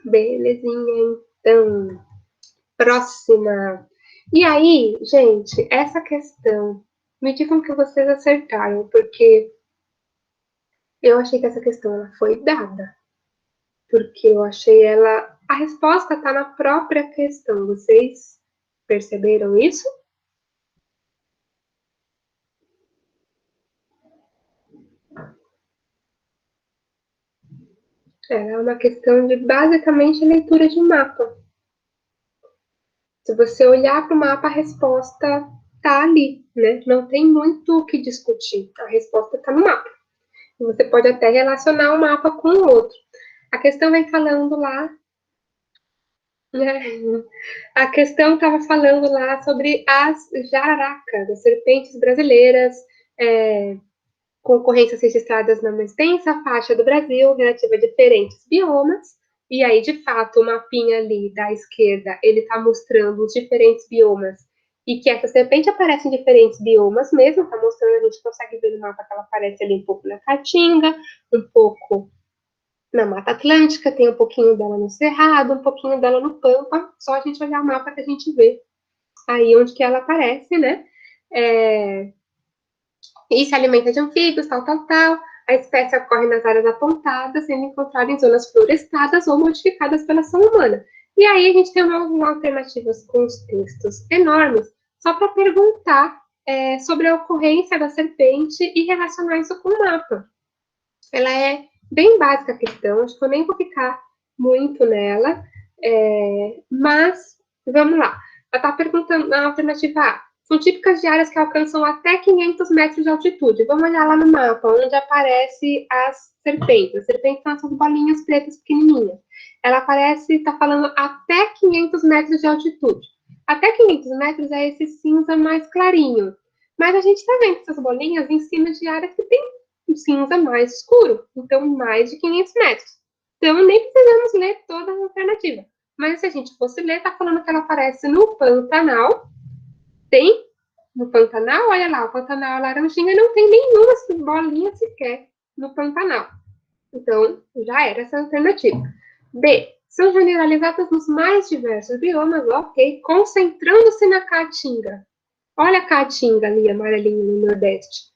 A: Belezinha, então. Próxima. E aí, gente, essa questão, me digam que vocês acertaram, porque eu achei que essa questão ela foi dada. Porque eu achei ela. A resposta está na própria questão. Vocês perceberam isso? Ela é uma questão de basicamente leitura de mapa. Se você olhar para o mapa, a resposta está ali, né? Não tem muito o que discutir. A resposta está no mapa. E você pode até relacionar um mapa com o outro. A questão vem falando lá, né? A questão estava falando lá sobre as jararacas, as serpentes brasileiras, com ocorrências registradas na mais extensa faixa do Brasil, relativa a diferentes biomas. E aí, de fato, o mapinha ali da esquerda, ele está mostrando os diferentes biomas. E que essa serpente aparece em diferentes biomas mesmo, está mostrando, a gente consegue ver no mapa que ela aparece ali um pouco na Caatinga, um pouco na Mata Atlântica, tem um pouquinho dela no Cerrado, um pouquinho dela no Pampa, só a gente olhar o mapa que a gente vê aí onde que ela aparece, né? E se alimenta de anfíbios, tal. A espécie ocorre nas áreas apontadas, sendo encontrada em zonas florestadas ou modificadas pela ação humana. E aí a gente tem uma alternativas com os textos enormes, só para perguntar sobre a ocorrência da serpente e relacionar isso com o mapa. Ela é bem básica a questão, acho que eu nem vou ficar muito nela, mas vamos lá. Ela está perguntando na alternativa A, são típicas de áreas que alcançam até 500 metros de altitude. Vamos olhar lá no mapa, onde aparece as serpentes. As serpentes são essas bolinhas pretas pequenininhas. Ela aparece, está falando até 500 metros de altitude. Até 500 metros é esse cinza mais clarinho. Mas a gente está vendo essas bolinhas em cima de áreas que tem um cinza mais escuro. Então, mais de 500 metros. Então, nem precisamos ler toda a alternativa. Mas se a gente fosse ler, está falando que ela aparece no Pantanal. Tem no Pantanal, olha lá, o Pantanal laranjinha não tem nenhuma bolinha sequer no Pantanal. Então, já era essa alternativa. B. São generalizadas nos mais diversos biomas, ok, concentrando-se na Caatinga. Olha a Caatinga ali, amarelinho no Nordeste.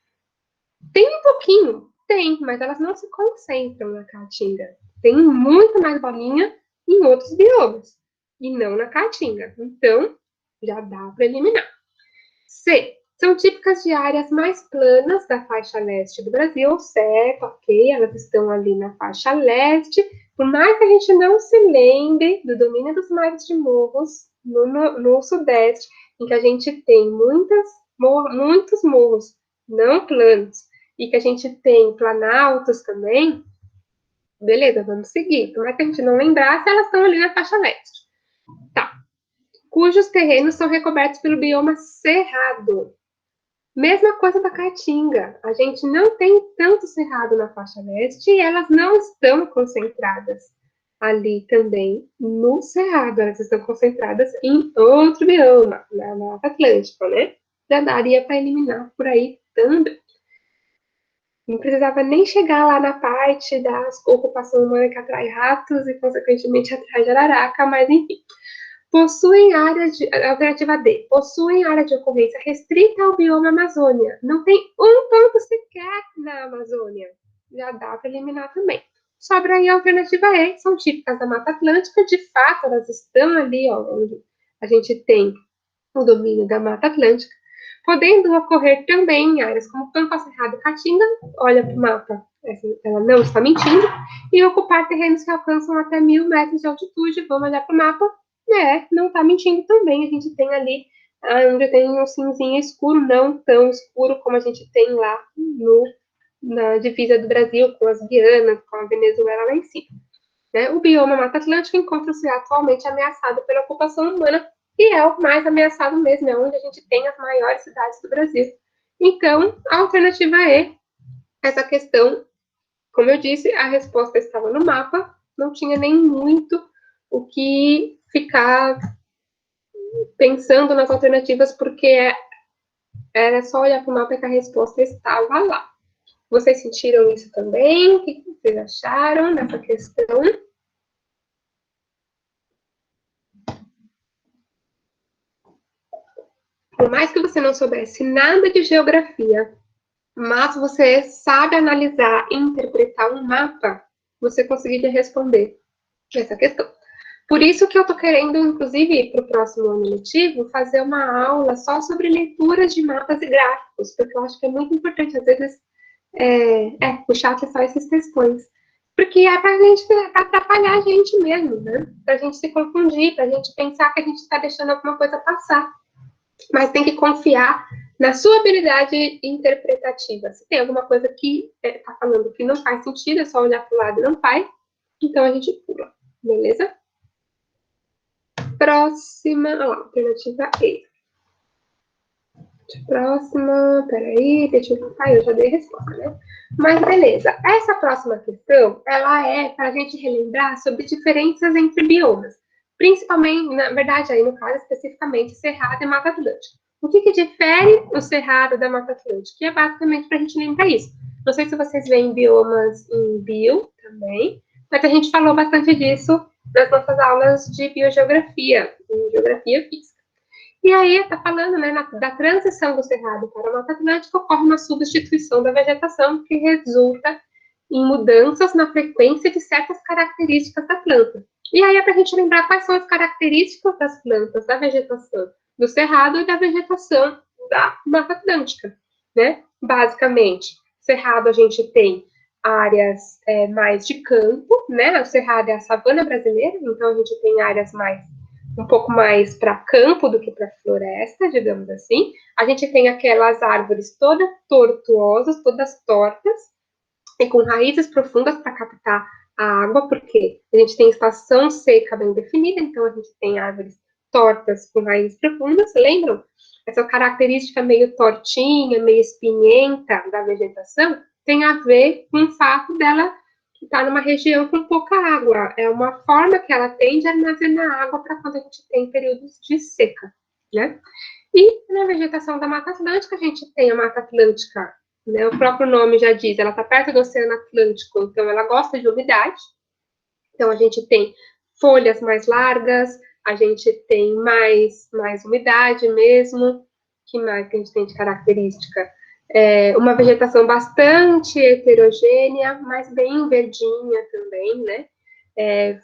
A: Tem um pouquinho, tem, mas elas não se concentram na Caatinga. Tem muito mais bolinha em outros biomas, e não na Caatinga. Então, já dá para eliminar. C. São típicas de áreas mais planas da faixa leste do Brasil, certo, ok, elas estão ali na faixa leste, por mais que a gente não se lembre do domínio dos mares de morros no sudeste, em que a gente tem muitos morros não planos, e que a gente tem planaltos também, beleza, vamos seguir. Por mais que a gente não lembrasse, elas estão ali na faixa leste. Tá. Cujos terrenos são recobertos pelo bioma cerrado. Mesma coisa da Caatinga. A gente não tem tanto cerrado na faixa leste e elas não estão concentradas ali também no cerrado. Elas estão concentradas em outro bioma, na Mata Atlântica, né? Já daria para eliminar por aí também. Não precisava nem chegar lá na parte da ocupação humana que atrai ratos e, consequentemente, atrai jararaca, mas enfim. Possuem área de... Alternativa D. Possuem área de ocorrência restrita ao bioma Amazônia. Não tem um ponto sequer na Amazônia. Já dá para eliminar também. Sobra aí a alternativa E. São típicas da Mata Atlântica. De fato, elas estão ali, ó, onde a gente tem o domínio da Mata Atlântica. Podendo ocorrer também em áreas como Pampa Cerrado e Caatinga, olha para o mapa, ela não está mentindo, e ocupar terrenos que alcançam até 1.000 metros de altitude, vamos olhar para o mapa, não está mentindo também, a gente tem ali, onde tem um cinzinho escuro, não tão escuro como a gente tem lá na divisa do Brasil, com as Guianas, com a Venezuela lá em cima. Né? O bioma Mata Atlântica encontra-se atualmente ameaçado pela ocupação humana, e é o mais ameaçado mesmo, é onde a gente tem as maiores cidades do Brasil. Então, a alternativa E, essa questão, como eu disse, a resposta estava no mapa, não tinha nem muito o que ficar pensando nas alternativas, porque era só olhar para o mapa que a resposta estava lá. Vocês sentiram isso também? O que vocês acharam dessa questão? Por mais que você não soubesse nada de geografia, mas você sabe analisar e interpretar um mapa, você conseguiria responder essa questão. Por isso que eu estou querendo, inclusive, para o próximo ano letivo, fazer uma aula só sobre leituras de mapas e gráficos, porque eu acho que é muito importante, às vezes, puxar só esses textões. Porque é para a gente atrapalhar a gente mesmo, né? Para a gente se confundir, para a gente pensar que a gente está deixando alguma coisa passar. Mas tem que confiar na sua habilidade interpretativa. Se tem alguma coisa que está falando que não faz sentido, é só olhar para o lado e não faz, então a gente pula, beleza? Próxima, alternativa E. Próxima, peraí, deixa eu ver, eu já dei a resposta, né? Mas beleza, essa próxima questão, ela é para a gente relembrar sobre diferenças entre biomas. Principalmente, na verdade, aí no caso, especificamente, Cerrado e Mata Atlântica. O que difere o Cerrado da Mata Atlântica? Que é basicamente para a gente lembrar isso. Não sei se vocês veem biomas em bio também, mas a gente falou bastante disso nas nossas aulas de biogeografia, em geografia física. E aí, está falando, né, da transição do Cerrado para a Mata Atlântica, ocorre uma substituição da vegetação que resulta em mudanças na frequência de certas características da planta. E aí é para a gente lembrar quais são as características das plantas, da vegetação do Cerrado e da vegetação da Mata Atlântica, né? Basicamente, Cerrado a gente tem áreas mais de campo, né? O Cerrado é a savana brasileira, então a gente tem áreas mais um pouco mais para campo do que para floresta, digamos assim. A gente tem aquelas árvores todas tortuosas, todas tortas, e com raízes profundas para captar a água, porque a gente tem estação seca bem definida, então a gente tem árvores tortas com raízes profundas, lembram? Essa característica meio tortinha, meio espinhenta da vegetação tem a ver com o fato dela estar numa região com pouca água. É uma forma que ela tem de armazenar água para quando a gente tem períodos de seca, né? E na vegetação da Mata Atlântica, a gente tem a Mata Atlântica, né? O próprio nome já diz, ela está perto do Oceano Atlântico, então ela gosta de umidade. Então a gente tem folhas mais largas, a gente tem mais umidade mesmo. Que mais que a gente tem de característica? Uma vegetação bastante heterogênea, mas bem verdinha também, né?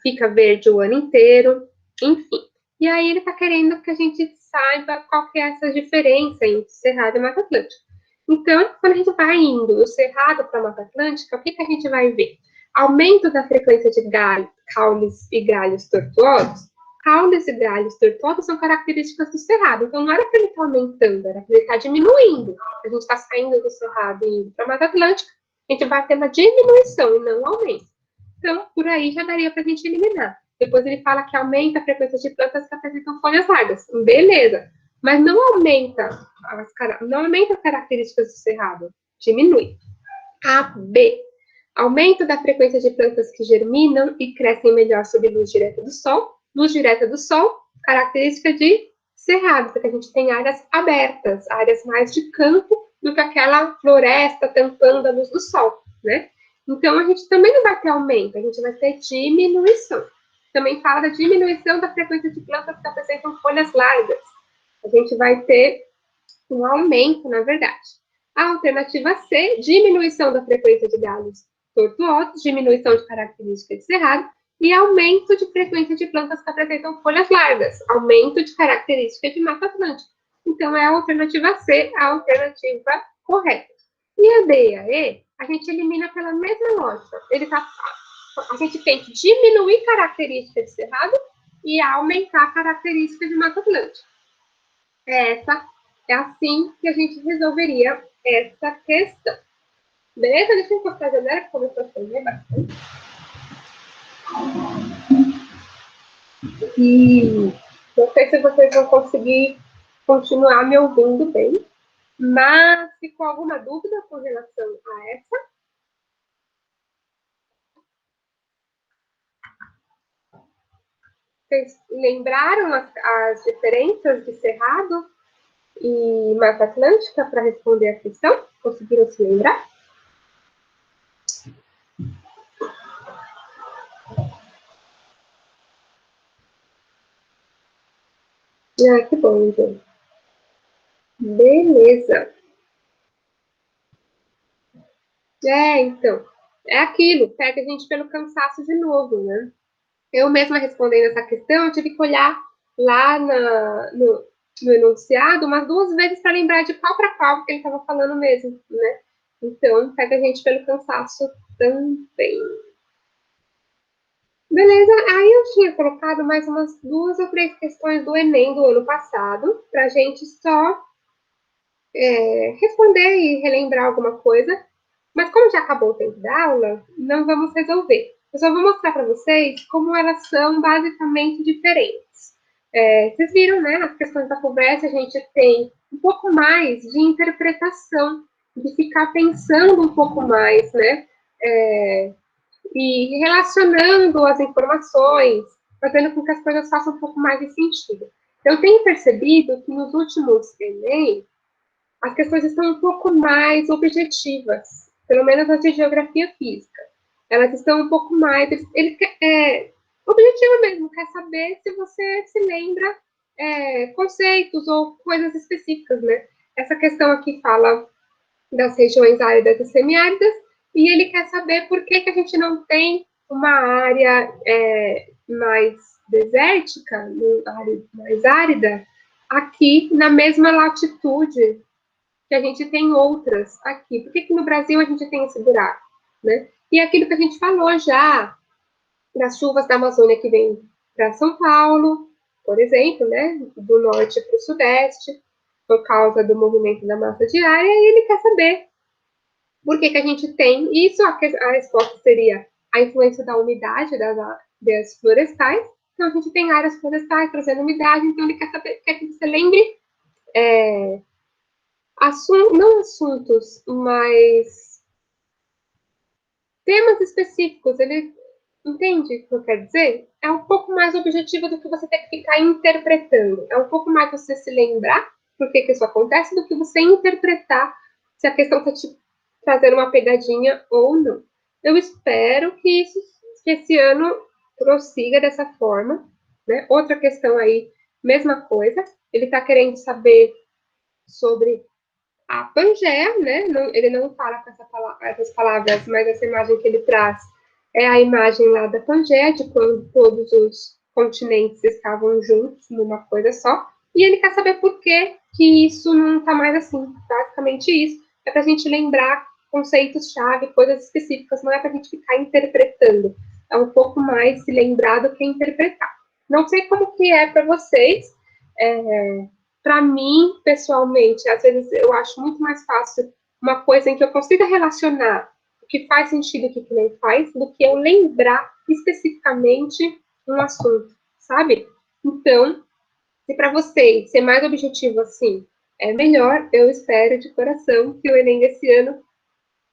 A: Fica verde o ano inteiro, enfim. E aí ele está querendo que a gente saiba qual que é essa diferença entre Cerrado e Mata Atlântica. Então, quando a gente vai indo do Cerrado para a Mata Atlântica, o que a gente vai ver? Aumento da frequência de caules e galhos tortuosos. Caules e galhos tortuosos são características do Cerrado. Então, não era que ele está aumentando, era que ele está diminuindo. A gente está saindo do Cerrado e indo para a Mata Atlântica, a gente vai ter uma diminuição e não um aumento. Então, por aí já daria para a gente eliminar. Depois ele fala que aumenta a frequência de plantas que apresentam folhas largas. Beleza. Mas não aumenta as características do cerrado. Diminui. A, B. Aumento da frequência de plantas que germinam e crescem melhor sob luz direta do sol. Luz direta do sol, característica de cerrado, porque a gente tem áreas abertas, áreas mais de campo do que aquela floresta tampando a luz do sol, né? Então, a gente também não vai ter aumento, a gente vai ter diminuição. Também fala da diminuição da frequência de plantas que apresentam folhas largas. A gente vai ter um aumento, na verdade. A alternativa C, diminuição da frequência de galhos tortuosos, diminuição de característica de cerrado, e aumento de frequência de plantas que apresentam folhas largas, aumento de característica de Mata Atlântica. Então, é a alternativa C, a alternativa correta. E a D e a E, a gente elimina pela mesma lógica. A gente tem que diminuir característica de cerrado e aumentar característica de Mata Atlântica. É assim que a gente resolveria essa questão. Beleza? Deixa eu encostar a janela, que começou a chover bastante. E não sei se vocês vão conseguir continuar me ouvindo bem, mas ficou alguma dúvida com relação a essa? Vocês lembraram as diferenças de Cerrado e Mata Atlântica para responder a questão? Conseguiram se lembrar? Ah, que bom, então. Beleza. Então, é aquilo, pega a gente pelo cansaço de novo, né? Eu mesma respondendo essa questão, eu tive que olhar lá no enunciado umas 2 vezes para lembrar de qual para qual que ele estava falando mesmo, né? Então, pega a gente pelo cansaço também. Beleza, aí eu tinha colocado mais umas 2 ou 3 questões do Enem do ano passado, para a gente só responder e relembrar alguma coisa, mas como já acabou o tempo da aula, não vamos resolver. Eu só vou mostrar para vocês como elas são basicamente diferentes. Vocês viram, né, nas questões da conversa, a gente tem um pouco mais de interpretação, de ficar pensando um pouco mais, né, e relacionando as informações, fazendo com que as coisas façam um pouco mais de sentido. Eu tenho percebido que nos últimos Enem, as questões estão um pouco mais objetivas, pelo menos as de geografia física. Elas estão um pouco mais. Objetivo mesmo, quer saber se você se lembra conceitos ou coisas específicas, né? Essa questão aqui fala das regiões áridas e semiáridas, e ele quer saber por que a gente não tem uma área mais desértica, mais árida, aqui na mesma latitude que a gente tem outras aqui. Por que no Brasil a gente tem esse buraco, né? E aquilo que a gente falou já, das chuvas da Amazônia que vem para São Paulo, por exemplo, né, do norte para o sudeste, por causa do movimento da massa de ar, e ele quer saber por que a gente tem isso. A resposta seria a influência da umidade das florestais. Então, a gente tem áreas florestais trazendo umidade, então ele quer que você lembre não assuntos, mas temas específicos. Ele entende o que eu quero dizer? É um pouco mais objetivo do que você ter que ficar interpretando. É um pouco mais você se lembrar por que isso acontece do que você interpretar se a questão está te trazendo uma pegadinha ou não. Eu espero que esse ano prossiga dessa forma, né? Outra questão aí, mesma coisa. Ele está querendo saber sobre a Pangeia, né? Ele não fala com essas palavras, mas essa imagem que ele traz é a imagem lá da Pangeia, de quando todos os continentes estavam juntos numa coisa só. E ele quer saber por que isso não está mais assim. Basicamente isso. É para a gente lembrar conceitos-chave, coisas específicas, não é para a gente ficar interpretando. É um pouco mais se lembrar do que interpretar. Não sei como que é para vocês. Para mim, pessoalmente, às vezes eu acho muito mais fácil uma coisa em que eu consiga relacionar o que faz sentido e o que não faz, do que eu lembrar especificamente um assunto, sabe? Então, se para vocês ser mais objetivo assim é melhor, eu espero de coração que o Enem desse ano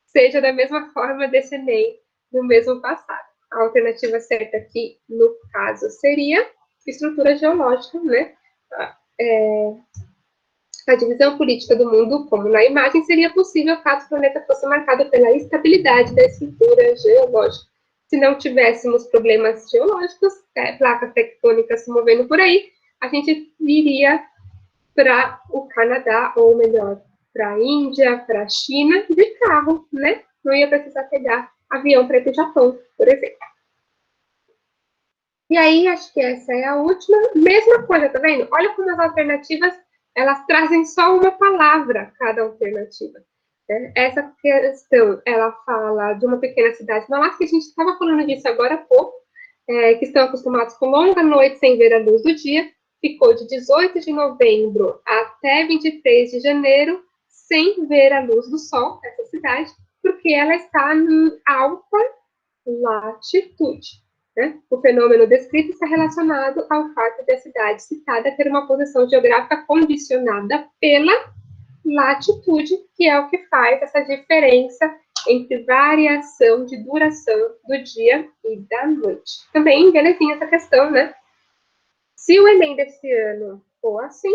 A: seja da mesma forma desse Enem do mesmo passado. A alternativa certa aqui, no caso, seria estrutura geológica, né? A divisão política do mundo, como na imagem, seria possível caso o planeta fosse marcado pela estabilidade da estrutura geológica. Se não tivéssemos problemas geológicos, placas tectônicas se movendo por aí, a gente iria para o Canadá, ou melhor, para a Índia, para a China, de carro, né? Não ia precisar pegar avião para ir para o Japão, por exemplo. E aí, acho que essa é a última. Mesma coisa, tá vendo? Olha como as alternativas, elas trazem só uma palavra, cada alternativa. Né? Essa questão, ela fala de uma pequena cidade no Alasca, que a gente estava falando disso agora há pouco, que estão acostumados com longa noite sem ver a luz do dia, ficou de 18 de novembro até 23 de janeiro sem ver a luz do sol, essa cidade, porque ela está em alta latitude. Né? O fenômeno descrito está relacionado ao fato de a cidade citada ter uma posição geográfica condicionada pela latitude, que é o que faz essa diferença entre variação de duração do dia e da noite. Também, belezinha essa questão, né? Se o Enem desse ano for assim,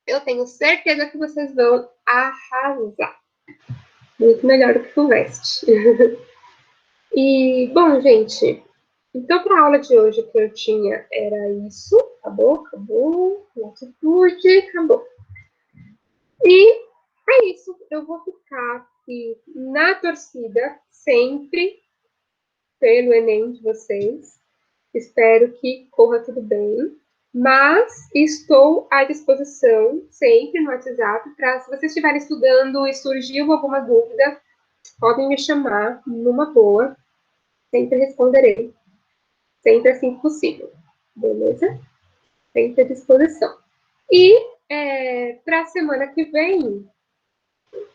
A: eu tenho certeza que vocês vão arrasar. Muito melhor do que o FUVEST. E, bom, gente, então para a aula de hoje o que eu tinha era isso. Acabou. Latitude, acabou. E é isso. Eu vou ficar aqui na torcida sempre pelo Enem de vocês. Espero que corra tudo bem. Mas estou à disposição sempre no WhatsApp para, se vocês estiverem estudando e surgiu alguma dúvida, podem me chamar numa boa. Sempre responderei. Sempre assim que possível. Beleza? Sempre à disposição. E para a semana que vem,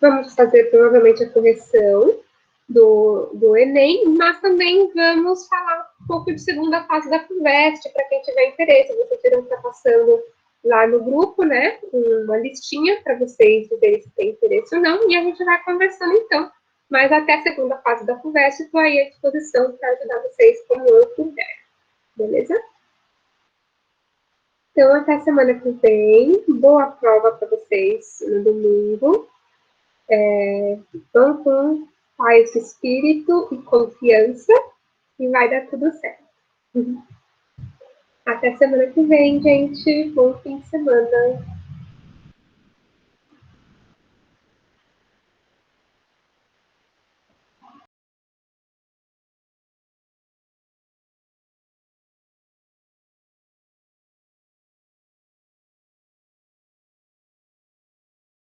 A: vamos fazer provavelmente a correção do Enem, mas também vamos falar um pouco de segunda fase da FUVEST, para quem tiver interesse. Vocês terão que estar passando lá no grupo, né? Uma listinha para vocês verem se tem interesse ou não, e a gente vai conversando então. Mas até a segunda fase da FUVEST, estou aí à disposição para ajudar vocês como eu puder. Beleza? Então, até semana que vem. Boa prova para vocês no domingo. Vão com paz de espírito e confiança e vai dar tudo certo. Até semana que vem, gente. Bom fim de semana.